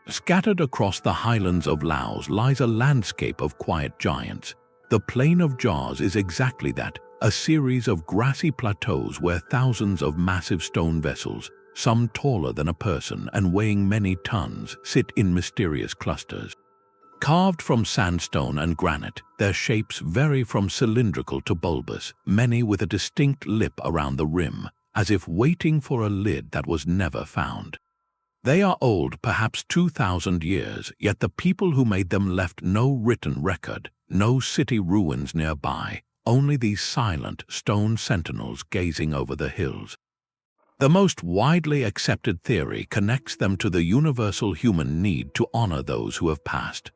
Scattered across the highlands of Laos lies a landscape of quiet giants. The Plain of Jaws is exactly that, a series of grassy plateaus where thousands of massive stone vessels, some taller than a person and weighing many tons, sit in mysterious clusters. Carved from sandstone and granite, their shapes vary from cylindrical to bulbous, many with a distinct lip around the rim, as if waiting for a lid that was never found. They are old, perhaps 2,000 years, yet the people who made them left no written record, no city ruins nearby, only these silent stone sentinels gazing over the hills. The most widely accepted theory connects them to the universal human need to honor those who have passed.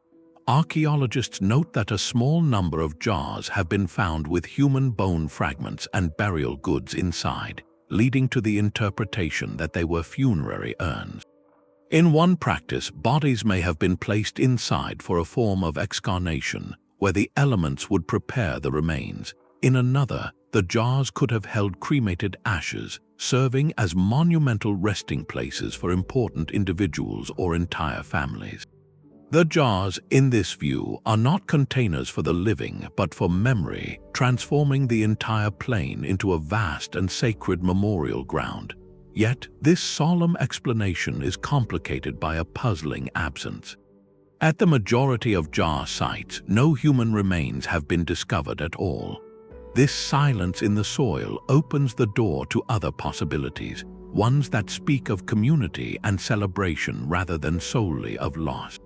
Archaeologists note that a small number of jars have been found with human bone fragments and burial goods inside, leading to the interpretation that they were funerary urns. In one practice, bodies may have been placed inside for a form of excarnation, where the elements would prepare the remains. In another, the jars could have held cremated ashes, serving as monumental resting places for important individuals or entire families. The jars, in this view, are not containers for the living but for memory, transforming the entire plain into a vast and sacred memorial ground. Yet, this solemn explanation is complicated by a puzzling absence. At the majority of jar sites, no human remains have been discovered at all. This silence in the soil opens the door to other possibilities, ones that speak of community and celebration rather than solely of loss.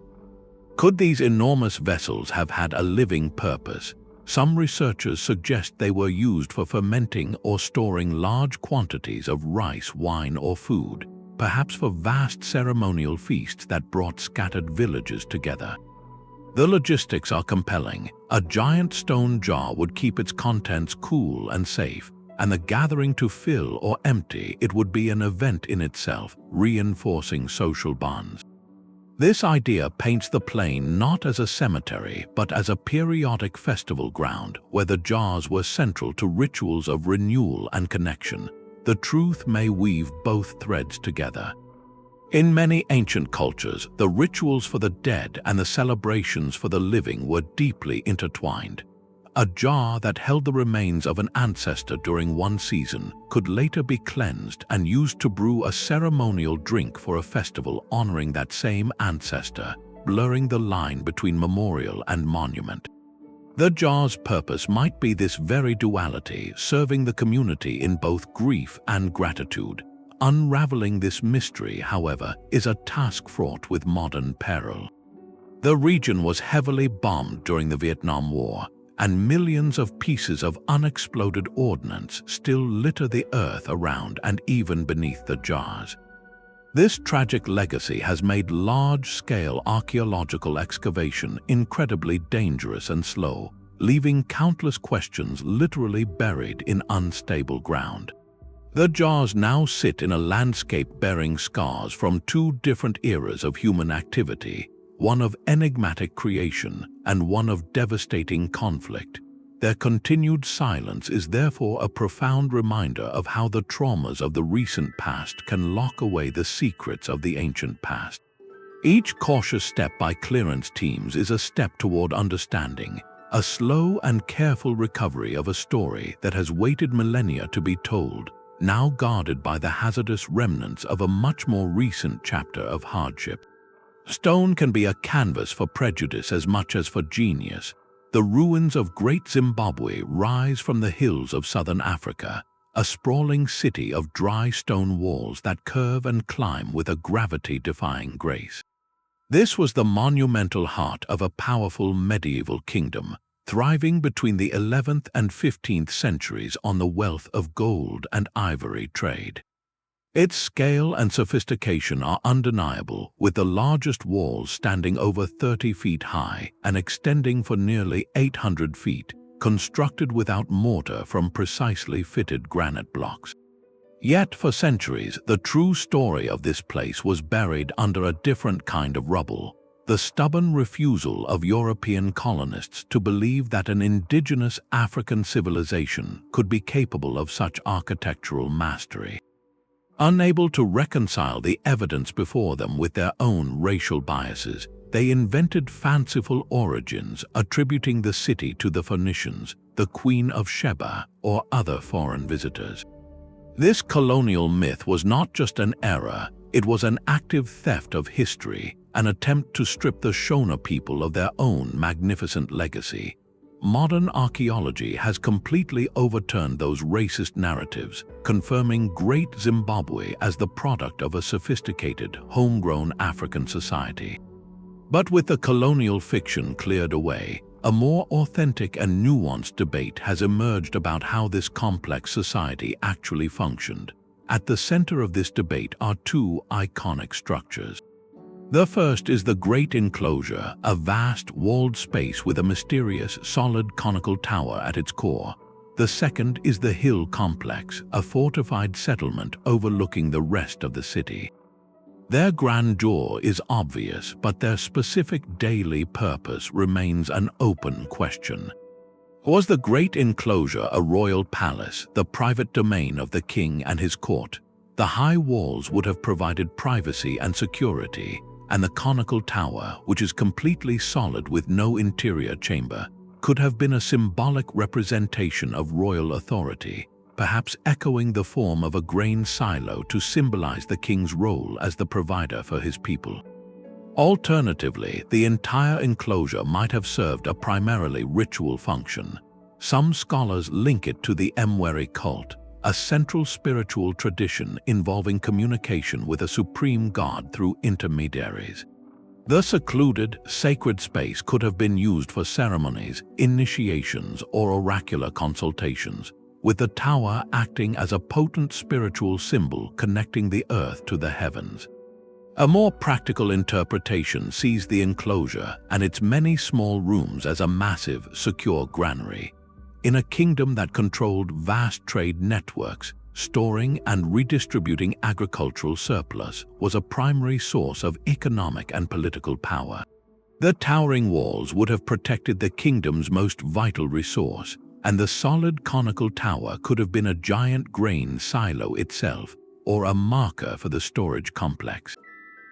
Could these enormous vessels have had a living purpose? Some researchers suggest they were used for fermenting or storing large quantities of rice, wine, or food, perhaps for vast ceremonial feasts that brought scattered villages together. The logistics are compelling. A giant stone jar would keep its contents cool and safe, and the gathering to fill or empty it would be an event in itself, reinforcing social bonds. This idea paints the plain not as a cemetery, but as a periodic festival ground where the jars were central to rituals of renewal and connection. The truth may weave both threads together. In many ancient cultures, the rituals for the dead and the celebrations for the living were deeply intertwined. A jar that held the remains of an ancestor during one season could later be cleansed and used to brew a ceremonial drink for a festival honoring that same ancestor, blurring the line between memorial and monument. The jar's purpose might be this very duality, serving the community in both grief and gratitude. Unraveling this mystery, however, is a task fraught with modern peril. The region was heavily bombed during the Vietnam War, and millions of pieces of unexploded ordnance still litter the earth around and even beneath the jars. This tragic legacy has made large-scale archaeological excavation incredibly dangerous and slow, leaving countless questions literally buried in unstable ground. The jars now sit in a landscape bearing scars from two different eras of human activity, one of enigmatic creation and one of devastating conflict. Their continued silence is therefore a profound reminder of how the traumas of the recent past can lock away the secrets of the ancient past. Each cautious step by clearance teams is a step toward understanding, a slow and careful recovery of a story that has waited millennia to be told, now guarded by the hazardous remnants of a much more recent chapter of hardship. Stone can be a canvas for prejudice as much as for genius. The ruins of Great Zimbabwe rise from the hills of southern Africa, a sprawling city of dry stone walls that curve and climb with a gravity-defying grace. This was the monumental heart of a powerful medieval kingdom, thriving between the 11th and 15th centuries on the wealth of gold and ivory trade. Its scale and sophistication are undeniable, with the largest walls standing over 30 feet high and extending for nearly 800 feet, constructed without mortar from precisely fitted granite blocks. Yet for centuries, the true story of this place was buried under a different kind of rubble. The stubborn refusal of European colonists to believe that an indigenous African civilization could be capable of such architectural mastery. Unable to reconcile the evidence before them with their own racial biases, they invented fanciful origins attributing the city to the Phoenicians, the Queen of Sheba, or other foreign visitors. This colonial myth was not just an error, it was an active theft of history, an attempt to strip the Shona people of their own magnificent legacy. Modern archaeology has completely overturned those racist narratives, confirming Great Zimbabwe as the product of a sophisticated, homegrown African society. But with the colonial fiction cleared away, a more authentic and nuanced debate has emerged about how this complex society actually functioned. At the center of this debate are two iconic structures. The first is the Great Enclosure, a vast, walled space with a mysterious, solid conical tower at its core. The second is the Hill Complex, a fortified settlement overlooking the rest of the city. Their grandeur is obvious, but their specific daily purpose remains an open question. Was the Great Enclosure a royal palace, the private domain of the king and his court? The high walls would have provided privacy and security, and the conical tower, which is completely solid with no interior chamber, could have been a symbolic representation of royal authority, perhaps echoing the form of a grain silo to symbolize the king's role as the provider for his people. Alternatively, the entire enclosure might have served a primarily ritual function. Some scholars link it to the Mweri cult, a central spiritual tradition involving communication with a supreme god through intermediaries. The secluded, sacred space could have been used for ceremonies, initiations, or oracular consultations, with the tower acting as a potent spiritual symbol connecting the earth to the heavens. A more practical interpretation sees the enclosure and its many small rooms as a massive, secure granary. In a kingdom that controlled vast trade networks, storing and redistributing agricultural surplus was a primary source of economic and political power. The towering walls would have protected the kingdom's most vital resource, and the solid conical tower could have been a giant grain silo itself, or a marker for the storage complex.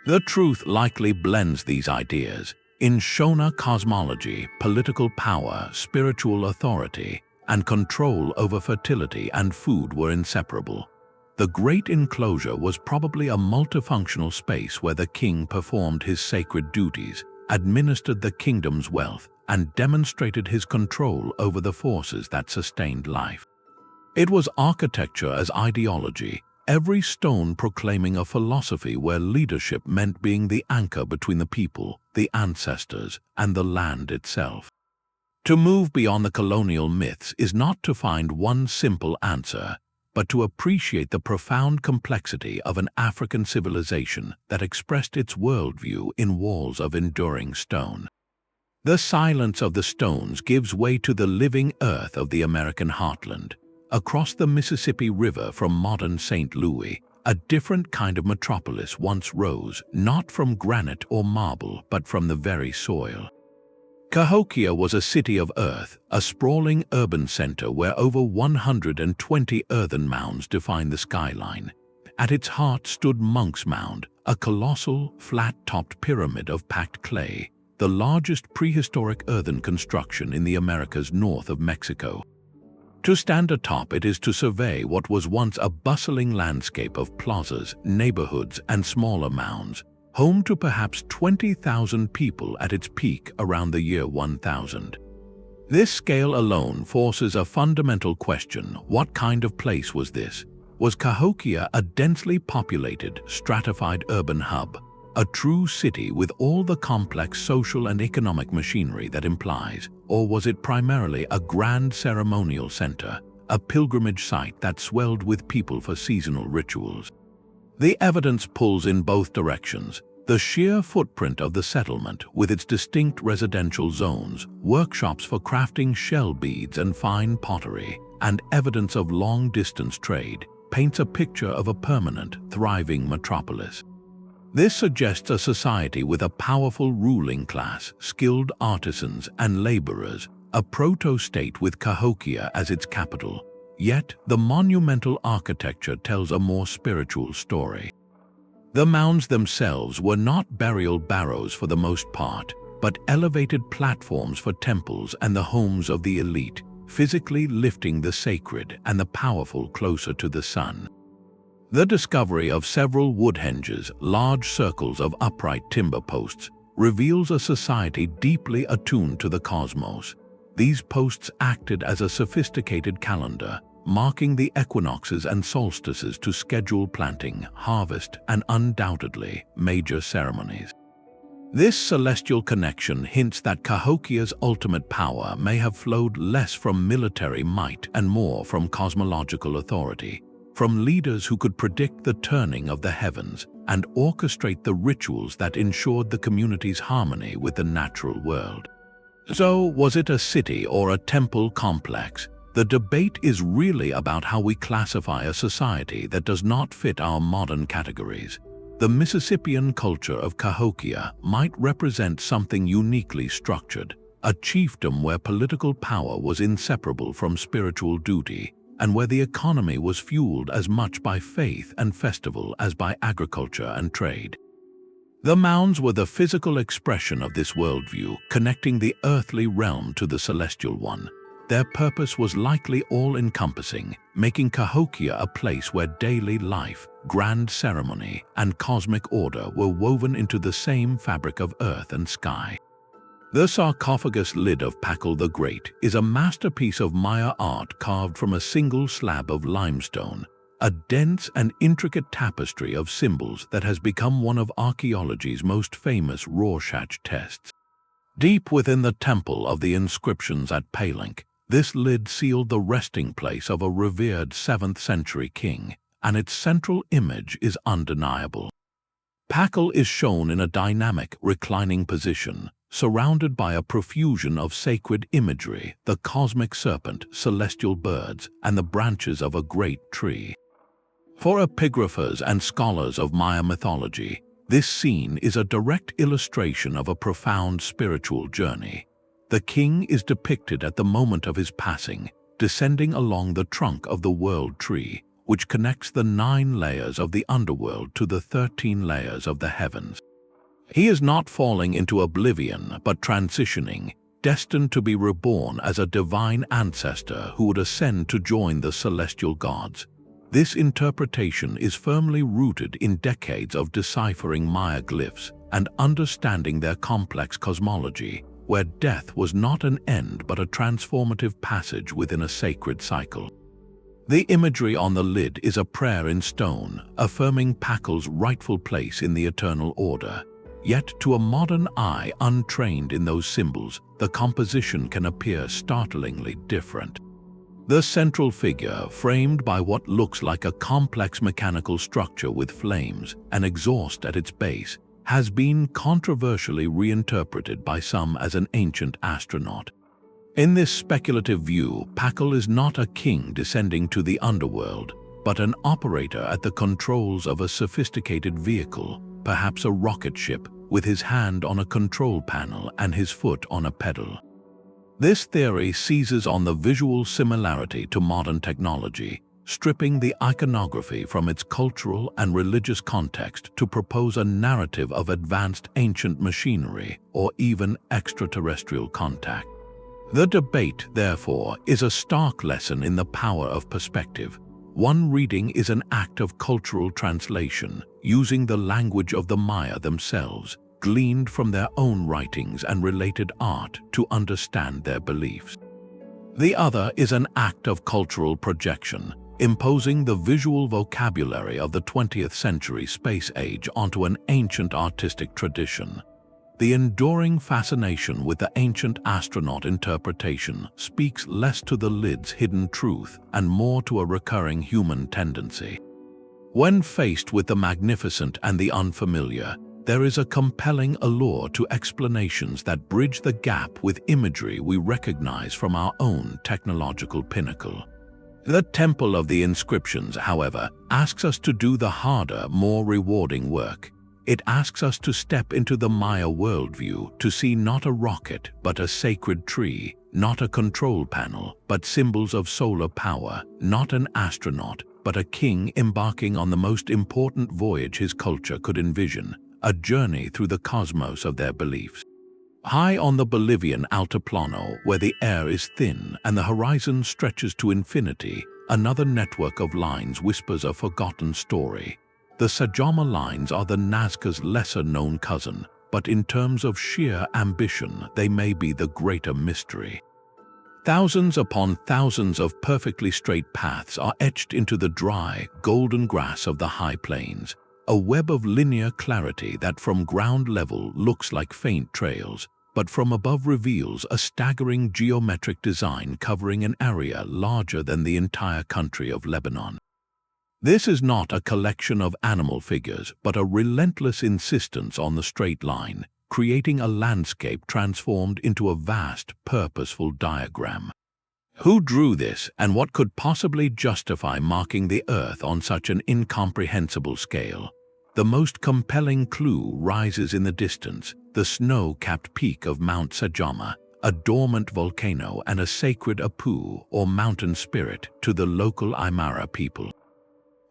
The truth likely blends these ideas. In Shona cosmology, political power, spiritual authority, and control over fertility and food were inseparable. The Great Enclosure was probably a multifunctional space where the king performed his sacred duties, administered the kingdom's wealth, and demonstrated his control over the forces that sustained life. It was architecture as ideology, every stone proclaiming a philosophy where leadership meant being the anchor between the people, the ancestors, and the land itself. To move beyond the colonial myths is not to find one simple answer, but to appreciate the profound complexity of an African civilization that expressed its worldview in walls of enduring stone. The silence of the stones gives way to the living earth of the American heartland. Across the Mississippi River from modern St. Louis, a different kind of metropolis once rose, not from granite or marble, but from the very soil. Cahokia was a city of earth, a sprawling urban center where over 120 earthen mounds define the skyline. At its heart stood Monk's Mound, a colossal, flat-topped pyramid of packed clay, the largest prehistoric earthen construction in the Americas north of Mexico. To stand atop it is to survey what was once a bustling landscape of plazas, neighborhoods, and smaller mounds, home to perhaps 20,000 people at its peak around the year 1000. This scale alone forces a fundamental question: what kind of place was this? Was Cahokia a densely populated, stratified urban hub, a true city with all the complex social and economic machinery that implies, or was it primarily a grand ceremonial center, a pilgrimage site that swelled with people for seasonal rituals? The evidence pulls in both directions. The sheer footprint of the settlement, with its distinct residential zones, workshops for crafting shell beads and fine pottery, and evidence of long-distance trade, paints a picture of a permanent, thriving metropolis. This suggests a society with a powerful ruling class, skilled artisans and laborers, a proto-state with Cahokia as its capital. Yet, the monumental architecture tells a more spiritual story. The mounds themselves were not burial barrows for the most part, but elevated platforms for temples and the homes of the elite, physically lifting the sacred and the powerful closer to the sun. The discovery of several woodhenges, large circles of upright timber posts, reveals a society deeply attuned to the cosmos. These posts acted as a sophisticated calendar, marking the equinoxes and solstices to schedule planting, harvest, and undoubtedly major ceremonies. This celestial connection hints that Cahokia's ultimate power may have flowed less from military might and more from cosmological authority, from leaders who could predict the turning of the heavens and orchestrate the rituals that ensured the community's harmony with the natural world. So, was it a city or a temple complex? The debate is really about how we classify a society that does not fit our modern categories. The Mississippian culture of Cahokia might represent something uniquely structured, a chiefdom where political power was inseparable from spiritual duty, and where the economy was fueled as much by faith and festival as by agriculture and trade. The mounds were the physical expression of this worldview, connecting the earthly realm to the celestial one. Their purpose was likely all-encompassing, making Cahokia a place where daily life, grand ceremony, and cosmic order were woven into the same fabric of earth and sky. The sarcophagus lid of Pacal the Great is a masterpiece of Maya art carved from a single slab of limestone, a dense and intricate tapestry of symbols that has become one of archaeology's most famous Rorschach tests. Deep within the temple of the inscriptions at Palenque, this lid sealed the resting place of a revered 7th century king, and its central image is undeniable. Pacal is shown in a dynamic, reclining position, surrounded by a profusion of sacred imagery, the cosmic serpent, celestial birds, and the branches of a great tree. For epigraphers and scholars of Maya mythology, this scene is a direct illustration of a profound spiritual journey. The king is depicted at the moment of his passing, descending along the trunk of the world tree, which connects the 9 layers of the underworld to the 13 layers of the heavens. He is not falling into oblivion, but transitioning, destined to be reborn as a divine ancestor who would ascend to join the celestial gods. This interpretation is firmly rooted in decades of deciphering Maya glyphs and understanding their complex cosmology, where death was not an end but a transformative passage within a sacred cycle. The imagery on the lid is a prayer in stone, affirming Pacal's rightful place in the eternal order. Yet to a modern eye untrained in those symbols, the composition can appear startlingly different. The central figure, framed by what looks like a complex mechanical structure with flames and exhaust at its base, has been controversially reinterpreted by some as an ancient astronaut. In this speculative view, Pacal is not a king descending to the underworld, but an operator at the controls of a sophisticated vehicle, perhaps a rocket ship, with his hand on a control panel and his foot on a pedal. This theory seizes on the visual similarity to modern technology, stripping the iconography from its cultural and religious context to propose a narrative of advanced ancient machinery or even extraterrestrial contact. The debate, therefore, is a stark lesson in the power of perspective. One reading is an act of cultural translation, using the language of the Maya themselves, gleaned from their own writings and related art to understand their beliefs. The other is an act of cultural projection, imposing the visual vocabulary of the 20th century space age onto an ancient artistic tradition. The enduring fascination with the ancient astronaut interpretation speaks less to the lid's hidden truth and more to a recurring human tendency. When faced with the magnificent and the unfamiliar, there is a compelling allure to explanations that bridge the gap with imagery we recognize from our own technological pinnacle. The Temple of the Inscriptions, however, asks us to do the harder, more rewarding work. It asks us to step into the Maya worldview, to see not a rocket, but a sacred tree, not a control panel, but symbols of solar power, not an astronaut, but a king embarking on the most important voyage his culture could envision, a journey through the cosmos of their beliefs. High on the Bolivian Altiplano, where the air is thin and the horizon stretches to infinity, another network of lines whispers a forgotten story. The Sajama Lines are the Nazca's lesser-known cousin, but in terms of sheer ambition, they may be the greater mystery. Thousands upon thousands of perfectly straight paths are etched into the dry, golden grass of the high plains, a web of linear clarity that from ground level looks like faint trails, but from above reveals a staggering geometric design covering an area larger than the entire country of Lebanon. This is not a collection of animal figures, but a relentless insistence on the straight line, creating a landscape transformed into a vast, purposeful diagram. Who drew this, and what could possibly justify marking the Earth on such an incomprehensible scale? The most compelling clue rises in the distance, the snow-capped peak of Mount Sajama, a dormant volcano and a sacred Apu, or mountain spirit, to the local Aymara people.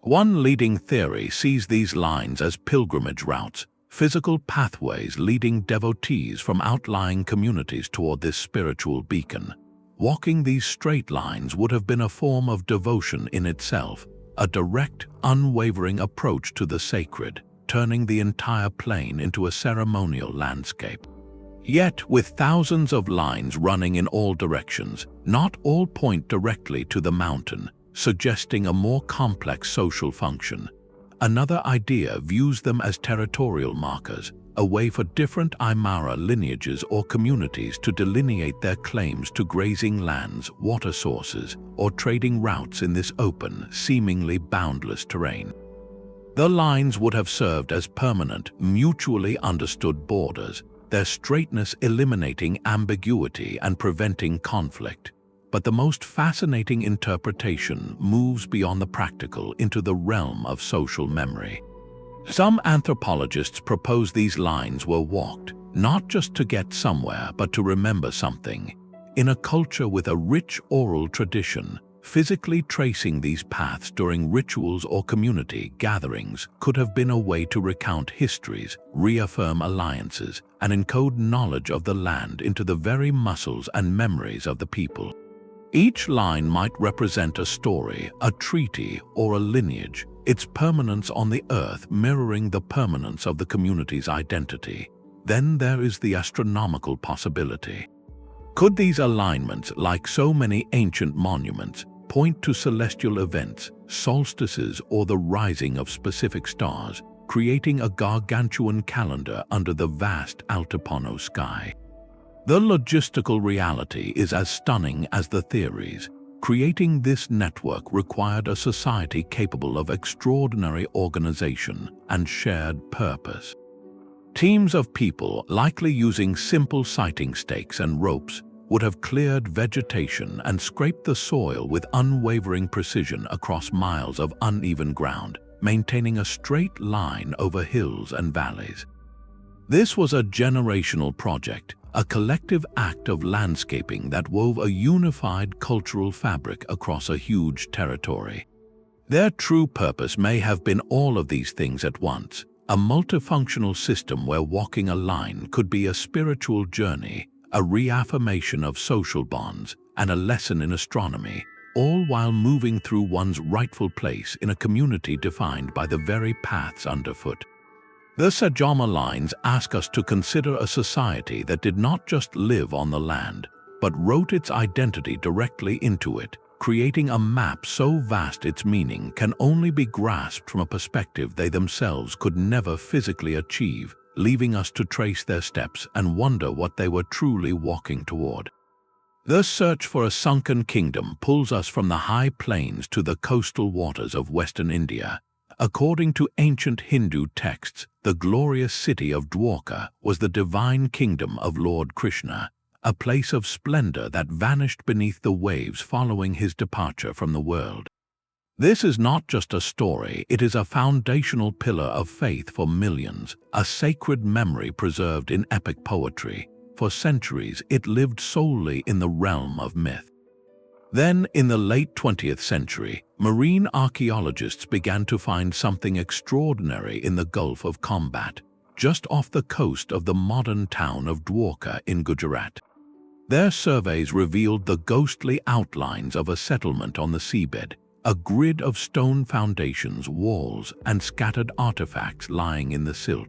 One leading theory sees these lines as pilgrimage routes, physical pathways leading devotees from outlying communities toward this spiritual beacon. Walking these straight lines would have been a form of devotion in itself, a direct, unwavering approach to the sacred, turning the entire plain into a ceremonial landscape. Yet, with thousands of lines running in all directions, not all point directly to the mountain, suggesting a more complex social function. Another idea views them as territorial markers, a way for different Aymara lineages or communities to delineate their claims to grazing lands, water sources, or trading routes in this open, seemingly boundless terrain. The lines would have served as permanent, mutually understood borders, their straightness eliminating ambiguity and preventing conflict. But the most fascinating interpretation moves beyond the practical into the realm of social memory. Some anthropologists propose these lines were walked, not just to get somewhere, but to remember something. In a culture with a rich oral tradition, physically tracing these paths during rituals or community gatherings could have been a way to recount histories, reaffirm alliances, and encode knowledge of the land into the very muscles and memories of the people. Each line might represent a story, a treaty, or a lineage, its permanence on the earth mirroring the permanence of the community's identity. Then there is the astronomical possibility. Could these alignments, like so many ancient monuments, point to celestial events, solstices, or the rising of specific stars, creating a gargantuan calendar under the vast Altiplano sky? The logistical reality is as stunning as the theories. Creating this network required a society capable of extraordinary organization and shared purpose. Teams of people, likely using simple sighting stakes and ropes, would have cleared vegetation and scraped the soil with unwavering precision across miles of uneven ground, maintaining a straight line over hills and valleys. This was a generational project, a collective act of landscaping that wove a unified cultural fabric across a huge territory. Their true purpose may have been all of these things at once, a multifunctional system where walking a line could be a spiritual journey, a reaffirmation of social bonds, and a lesson in astronomy, all while moving through one's rightful place in a community defined by the very paths underfoot. The Sajama Lines ask us to consider a society that did not just live on the land, but wrote its identity directly into it, creating a map so vast its meaning can only be grasped from a perspective they themselves could never physically achieve, leaving us to trace their steps and wonder what they were truly walking toward. The search for a sunken kingdom pulls us from the high plains to the coastal waters of Western India. According to ancient Hindu texts, the glorious city of Dwarka was the divine kingdom of Lord Krishna, a place of splendor that vanished beneath the waves following his departure from the world. This is not just a story, it is a foundational pillar of faith for millions, a sacred memory preserved in epic poetry. For centuries, it lived solely in the realm of myth. Then, in the late 20th century, marine archaeologists began to find something extraordinary in the Gulf of Combat, just off the coast of the modern town of Dwarka in Gujarat. Their surveys revealed the ghostly outlines of a settlement on the seabed, a grid of stone foundations, walls, and scattered artifacts lying in the silt.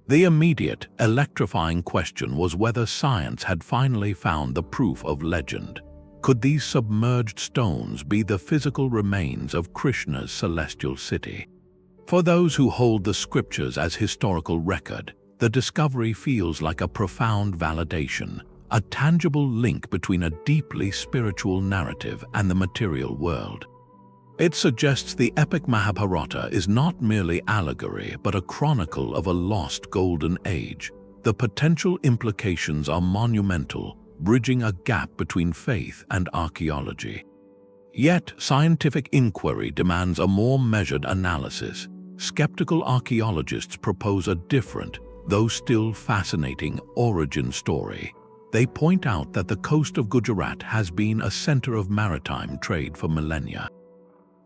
The immediate, electrifying question was whether science had finally found the proof of legend. Could these submerged stones be the physical remains of Krishna's celestial city? For those who hold the scriptures as historical record, the discovery feels like a profound validation, a tangible link between a deeply spiritual narrative and the material world. It suggests the epic Mahabharata is not merely allegory but a chronicle of a lost golden age. The potential implications are monumental, bridging a gap between faith and archaeology. Yet, scientific inquiry demands a more measured analysis. Skeptical archaeologists propose a different, though still fascinating, origin story. They point out that the coast of Gujarat has been a center of maritime trade for millennia.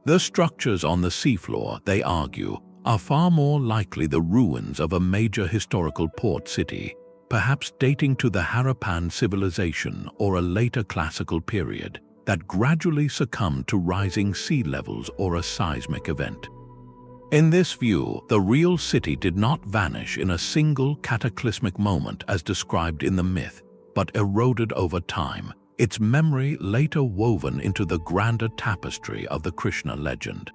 The structures on the seafloor, they argue, are far more likely the ruins of a major historical port city, perhaps dating to the Harappan civilization or a later classical period that gradually succumbed to rising sea levels or a seismic event. In this view, the real city did not vanish in a single cataclysmic moment as described in the myth, but eroded over time, its memory later woven into the grander tapestry of the Krishna legend.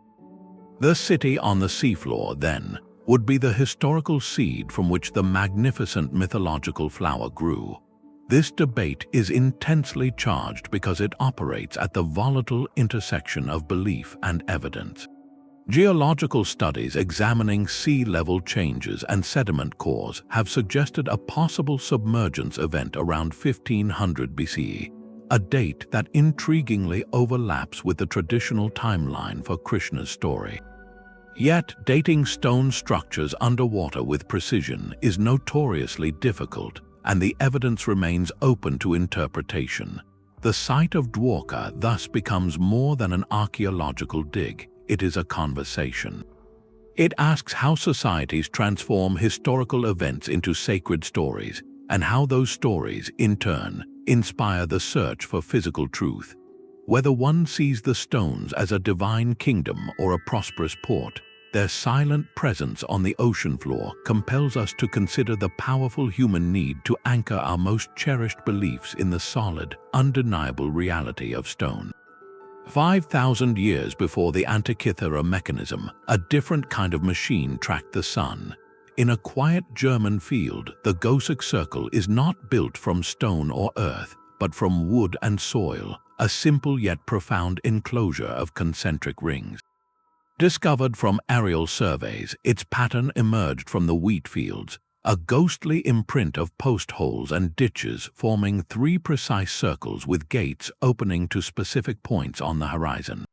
The city on the seafloor, then, would be the historical seed from which the magnificent mythological flower grew. This debate is intensely charged because it operates at the volatile intersection of belief and evidence. Geological studies examining sea level changes and sediment cores have suggested a possible submergence event around 1500 BCE, a date that intriguingly overlaps with the traditional timeline for Krishna's story. Yet, dating stone structures underwater with precision is notoriously difficult, and the evidence remains open to interpretation. The site of Dwarka thus becomes more than an archaeological dig. It is a conversation. It asks how societies transform historical events into sacred stories, and how those stories, in turn, inspire the search for physical truth. Whether one sees the stones as a divine kingdom or a prosperous port, their silent presence on the ocean floor compels us to consider the powerful human need to anchor our most cherished beliefs in the solid, undeniable reality of stone. 5,000 years before the Antikythera Mechanism, a different kind of machine tracked the sun. In a quiet German field, the Goseck Circle is not built from stone or earth, but from wood and soil, a simple yet profound enclosure of concentric rings. Discovered from aerial surveys, its pattern emerged from the wheat fields, a ghostly imprint of post holes and ditches forming 3 precise circles with gates opening to specific points on the horizon.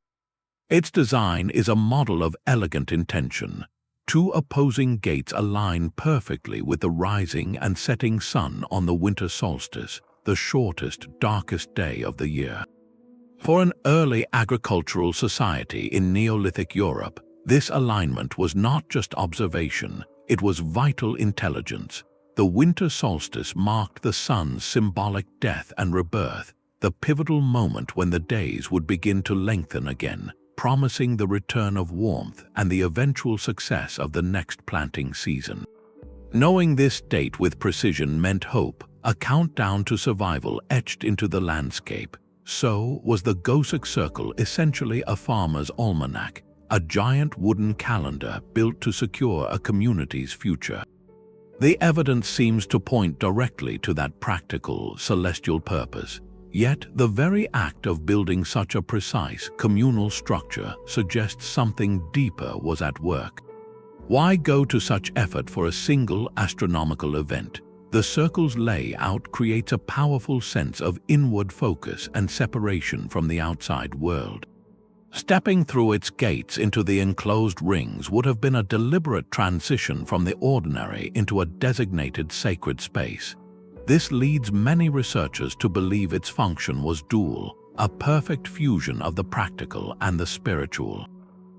Its design is a model of elegant intention. 2 opposing gates align perfectly with the rising and setting sun on the winter solstice, the shortest, darkest day of the year. For an early agricultural society in Neolithic Europe, this alignment was not just observation, it was vital intelligence. The winter solstice marked the sun's symbolic death and rebirth, the pivotal moment when the days would begin to lengthen again, promising the return of warmth and the eventual success of the next planting season. Knowing this date with precision meant hope, a countdown to survival etched into the landscape. So was the Goseck Circle essentially a farmer's almanac, a giant wooden calendar built to secure a community's future. The evidence seems to point directly to that practical, celestial purpose. Yet, the very act of building such a precise, communal structure suggests something deeper was at work. Why go to such effort for a single astronomical event? The circle's layout creates a powerful sense of inward focus and separation from the outside world. Stepping through its gates into the enclosed rings would have been a deliberate transition from the ordinary into a designated sacred space. This leads many researchers to believe its function was dual, a perfect fusion of the practical and the spiritual.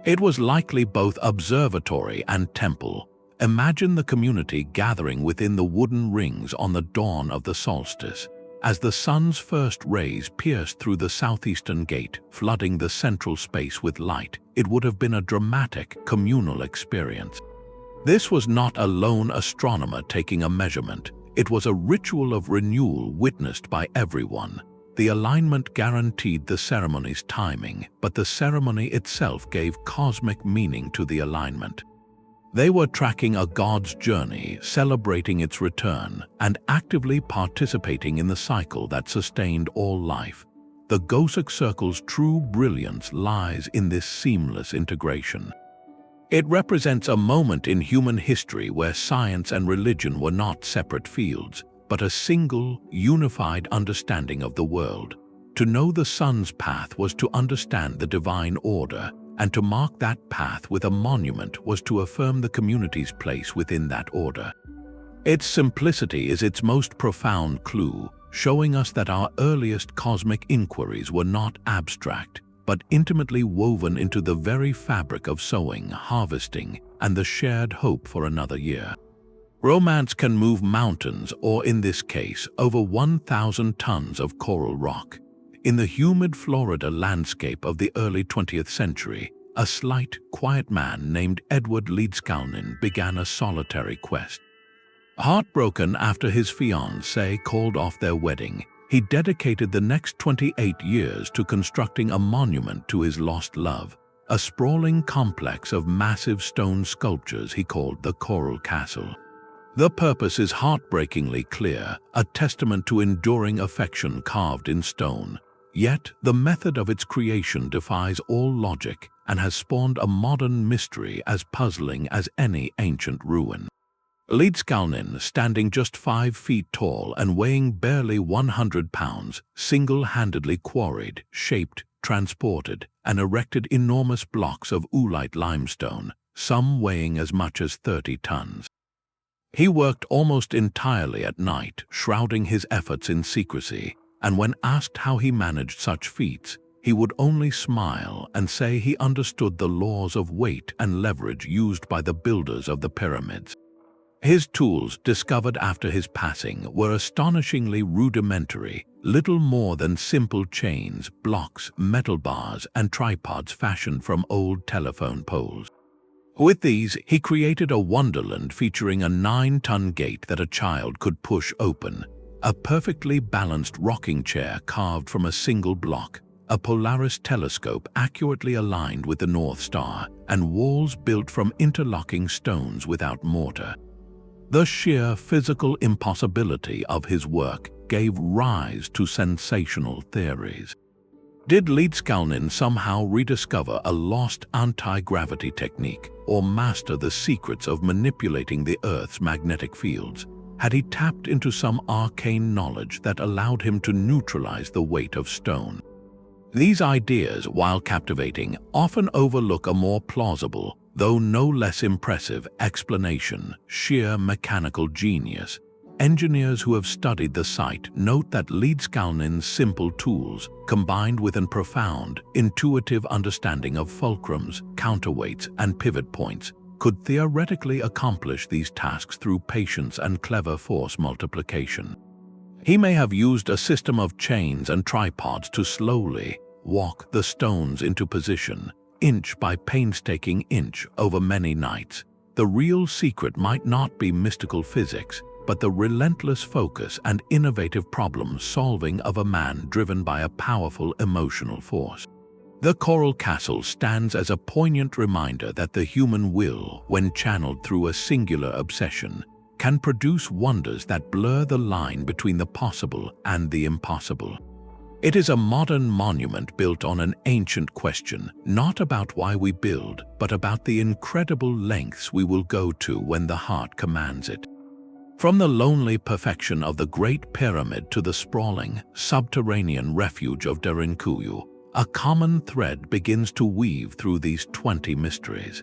It was likely both observatory and temple. Imagine the community gathering within the wooden rings on the dawn of the solstice. As the sun's first rays pierced through the southeastern gate, flooding the central space with light, it would have been a dramatic, communal experience. This was not a lone astronomer taking a measurement. It was a ritual of renewal witnessed by everyone. The alignment guaranteed the ceremony's timing, but the ceremony itself gave cosmic meaning to the alignment. They were tracking a god's journey, celebrating its return, and actively participating in the cycle that sustained all life. The Goseck Circle's true brilliance lies in this seamless integration. It represents a moment in human history where science and religion were not separate fields, but a single, unified understanding of the world. To know the sun's path was to understand the divine order, and to mark that path with a monument was to affirm the community's place within that order. Its simplicity is its most profound clue, showing us that our earliest cosmic inquiries were not abstract, but intimately woven into the very fabric of sowing, harvesting, and the shared hope for another year. Romance can move mountains, or in this case, over 1,000 tons of coral rock. In the humid Florida landscape of the early 20th century, a slight, quiet man named Edward Leedskalnin began a solitary quest. Heartbroken after his fiancée called off their wedding, he dedicated the next 28 years to constructing a monument to his lost love, a sprawling complex of massive stone sculptures he called the Coral Castle. The purpose is heartbreakingly clear, a testament to enduring affection carved in stone. Yet, the method of its creation defies all logic and has spawned a modern mystery as puzzling as any ancient ruin. Leedskalnin, standing just 5 feet tall and weighing barely 100 pounds, single-handedly quarried, shaped, transported, and erected enormous blocks of oolite limestone, some weighing as much as 30 tons. He worked almost entirely at night, shrouding his efforts in secrecy, and when asked how he managed such feats, he would only smile and say he understood the laws of weight and leverage used by the builders of the pyramids. His tools, discovered after his passing, were astonishingly rudimentary, little more than simple chains, blocks, metal bars, and tripods fashioned from old telephone poles. With these, he created a wonderland featuring a 9-ton gate that a child could push open, a perfectly balanced rocking chair carved from a single block, a Polaris telescope accurately aligned with the North Star, and walls built from interlocking stones without mortar. The sheer physical impossibility of his work gave rise to sensational theories. Did Leedskalnin somehow rediscover a lost anti-gravity technique or master the secrets of manipulating the Earth's magnetic fields? Had he tapped into some arcane knowledge that allowed him to neutralize the weight of stone? These ideas, while captivating, often overlook a more plausible, though no less impressive, explanation: sheer mechanical genius. Engineers who have studied the site note that Leedskalnin's simple tools, combined with a profound, intuitive understanding of fulcrums, counterweights, and pivot points, could theoretically accomplish these tasks through patience and clever force multiplication. He may have used a system of chains and tripods to slowly walk the stones into position, inch by painstaking inch, over many nights. The real secret might not be mystical physics, but the relentless focus and innovative problem-solving of a man driven by a powerful emotional force. The Coral Castle stands as a poignant reminder that the human will, when channeled through a singular obsession, can produce wonders that blur the line between the possible and the impossible. It is a modern monument built on an ancient question, not about why we build, but about the incredible lengths we will go to when the heart commands it. From the lonely perfection of the Great Pyramid to the sprawling, subterranean refuge of Derinkuyu, a common thread begins to weave through these 20 mysteries.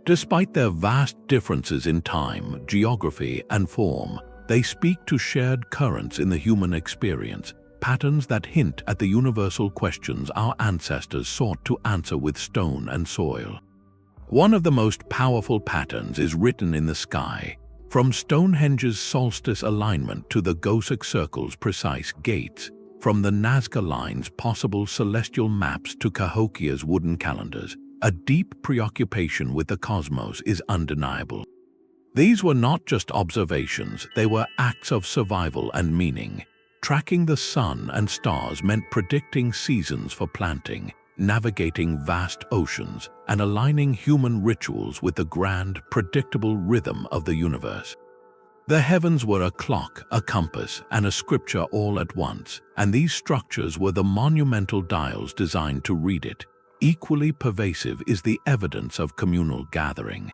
Despite their vast differences in time, geography, and form, they speak to shared currents in the human experience, patterns that hint at the universal questions our ancestors sought to answer with stone and soil. One of the most powerful patterns is written in the sky. From Stonehenge's solstice alignment to the Goseck Circle's precise gates, from the Nazca Lines' possible celestial maps to Cahokia's wooden calendars, a deep preoccupation with the cosmos is undeniable. These were not just observations, they were acts of survival and meaning. Tracking the sun and stars meant predicting seasons for planting, navigating vast oceans, and aligning human rituals with the grand, predictable rhythm of the universe. The heavens were a clock, a compass, and a scripture all at once, and these structures were the monumental dials designed to read it. Equally pervasive is the evidence of communal gathering.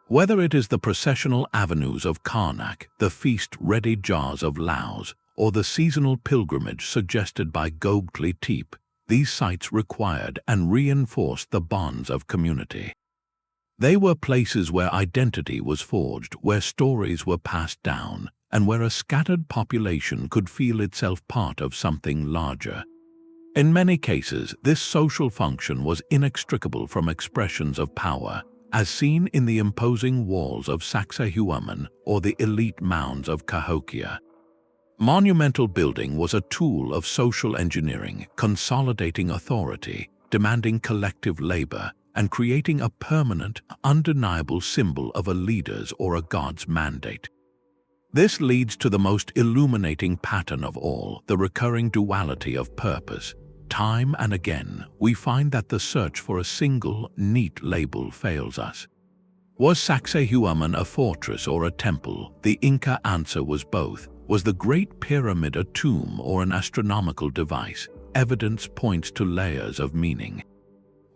Whether it is the processional avenues of Carnac, the feast-ready jars of Laos, or the seasonal pilgrimage suggested by Göbekli Tepe, these sites required and reinforced the bonds of community. They were places where identity was forged, where stories were passed down, and where a scattered population could feel itself part of something larger. In many cases, this social function was inextricable from expressions of power, as seen in the imposing walls of Sacsayhuamán or the elite mounds of Cahokia. Monumental building was a tool of social engineering, consolidating authority, demanding collective labor, and creating a permanent, undeniable symbol of a leader's or a god's mandate. This leads to the most illuminating pattern of all, the recurring duality of purpose. Time and again, we find that the search for a single, neat label fails us. Was Sacsayhuamán a fortress or a temple? The Inca answer was both. Was the Great Pyramid a tomb or an astronomical device? Evidence points to layers of meaning.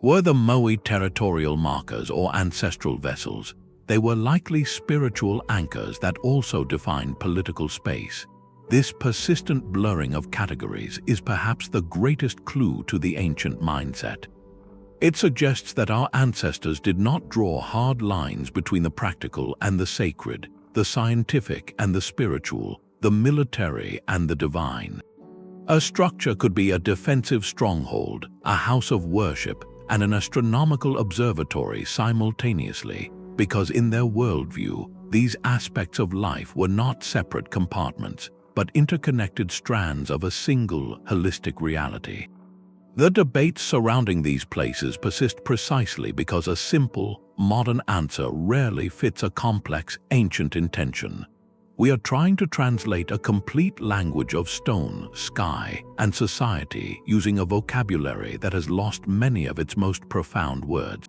Were the Moai territorial markers or ancestral vessels? They were likely spiritual anchors that also defined political space. This persistent blurring of categories is perhaps the greatest clue to the ancient mindset. It suggests that our ancestors did not draw hard lines between the practical and the sacred, the scientific and the spiritual, the military and the divine. A structure could be a defensive stronghold, a house of worship, and an astronomical observatory simultaneously, because in their worldview, these aspects of life were not separate compartments, but interconnected strands of a single, holistic reality. The debates surrounding these places persist precisely because a simple, modern answer rarely fits a complex, ancient intention. We are trying to translate a complete language of stone, sky, and society using a vocabulary that has lost many of its most profound words.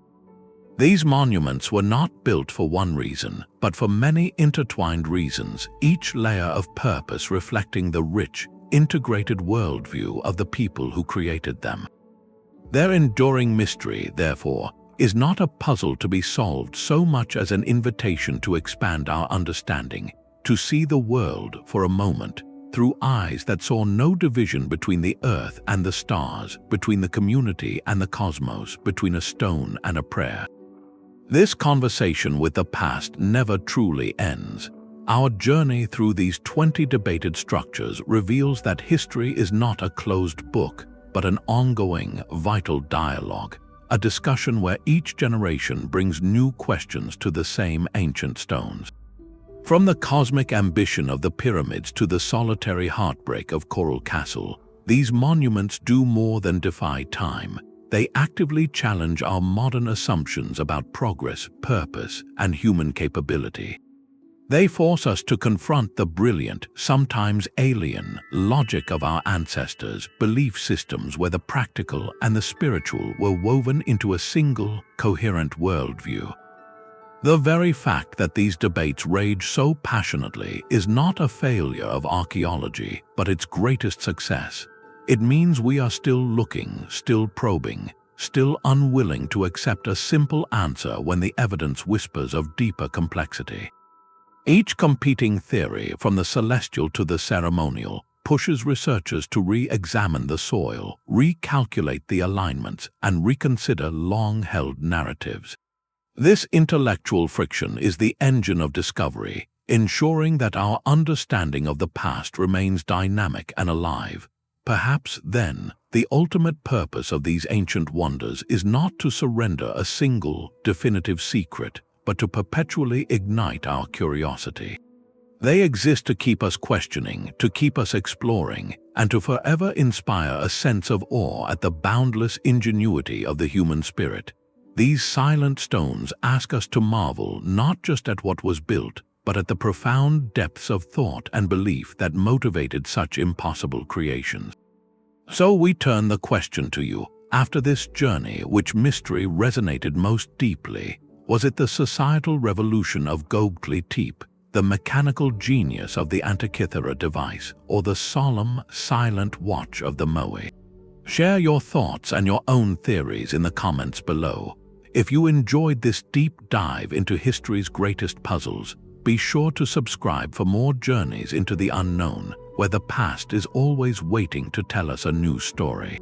These monuments were not built for one reason, but for many intertwined reasons, each layer of purpose reflecting the rich, integrated worldview of the people who created them. Their enduring mystery, therefore, is not a puzzle to be solved so much as an invitation to expand our understanding, to see the world for a moment through eyes that saw no division between the earth and the stars, between the community and the cosmos, between a stone and a prayer. This conversation with the past never truly ends. Our journey through these 20 debated structures reveals that history is not a closed book, but an ongoing, vital dialogue, a discussion where each generation brings new questions to the same ancient stones. From the cosmic ambition of the pyramids to the solitary heartbreak of Coral Castle, these monuments do more than defy time. They actively challenge our modern assumptions about progress, purpose, and human capability. They force us to confront the brilliant, sometimes alien, logic of our ancestors, belief systems where the practical and the spiritual were woven into a single, coherent worldview. The very fact that these debates rage so passionately is not a failure of archaeology, but its greatest success. It means we are still looking, still probing, still unwilling to accept a simple answer when the evidence whispers of deeper complexity. Each competing theory, from the celestial to the ceremonial, pushes researchers to re-examine the soil, recalculate the alignments, and reconsider long-held narratives. This intellectual friction is the engine of discovery, ensuring that our understanding of the past remains dynamic and alive. Perhaps, then, the ultimate purpose of these ancient wonders is not to surrender a single, definitive secret, but to perpetually ignite our curiosity. They exist to keep us questioning, to keep us exploring, and to forever inspire a sense of awe at the boundless ingenuity of the human spirit. These silent stones ask us to marvel not just at what was built, but at the profound depths of thought and belief that motivated such impossible creations. So we turn the question to you. After this journey, which mystery resonated most deeply? Was it the societal revolution of Göbekli Tepe, the mechanical genius of the Antikythera device, or the solemn, silent watch of the Moai? Share your thoughts and your own theories in the comments below. If you enjoyed this deep dive into history's greatest puzzles, be sure to subscribe for more journeys into the unknown, where the past is always waiting to tell us a new story.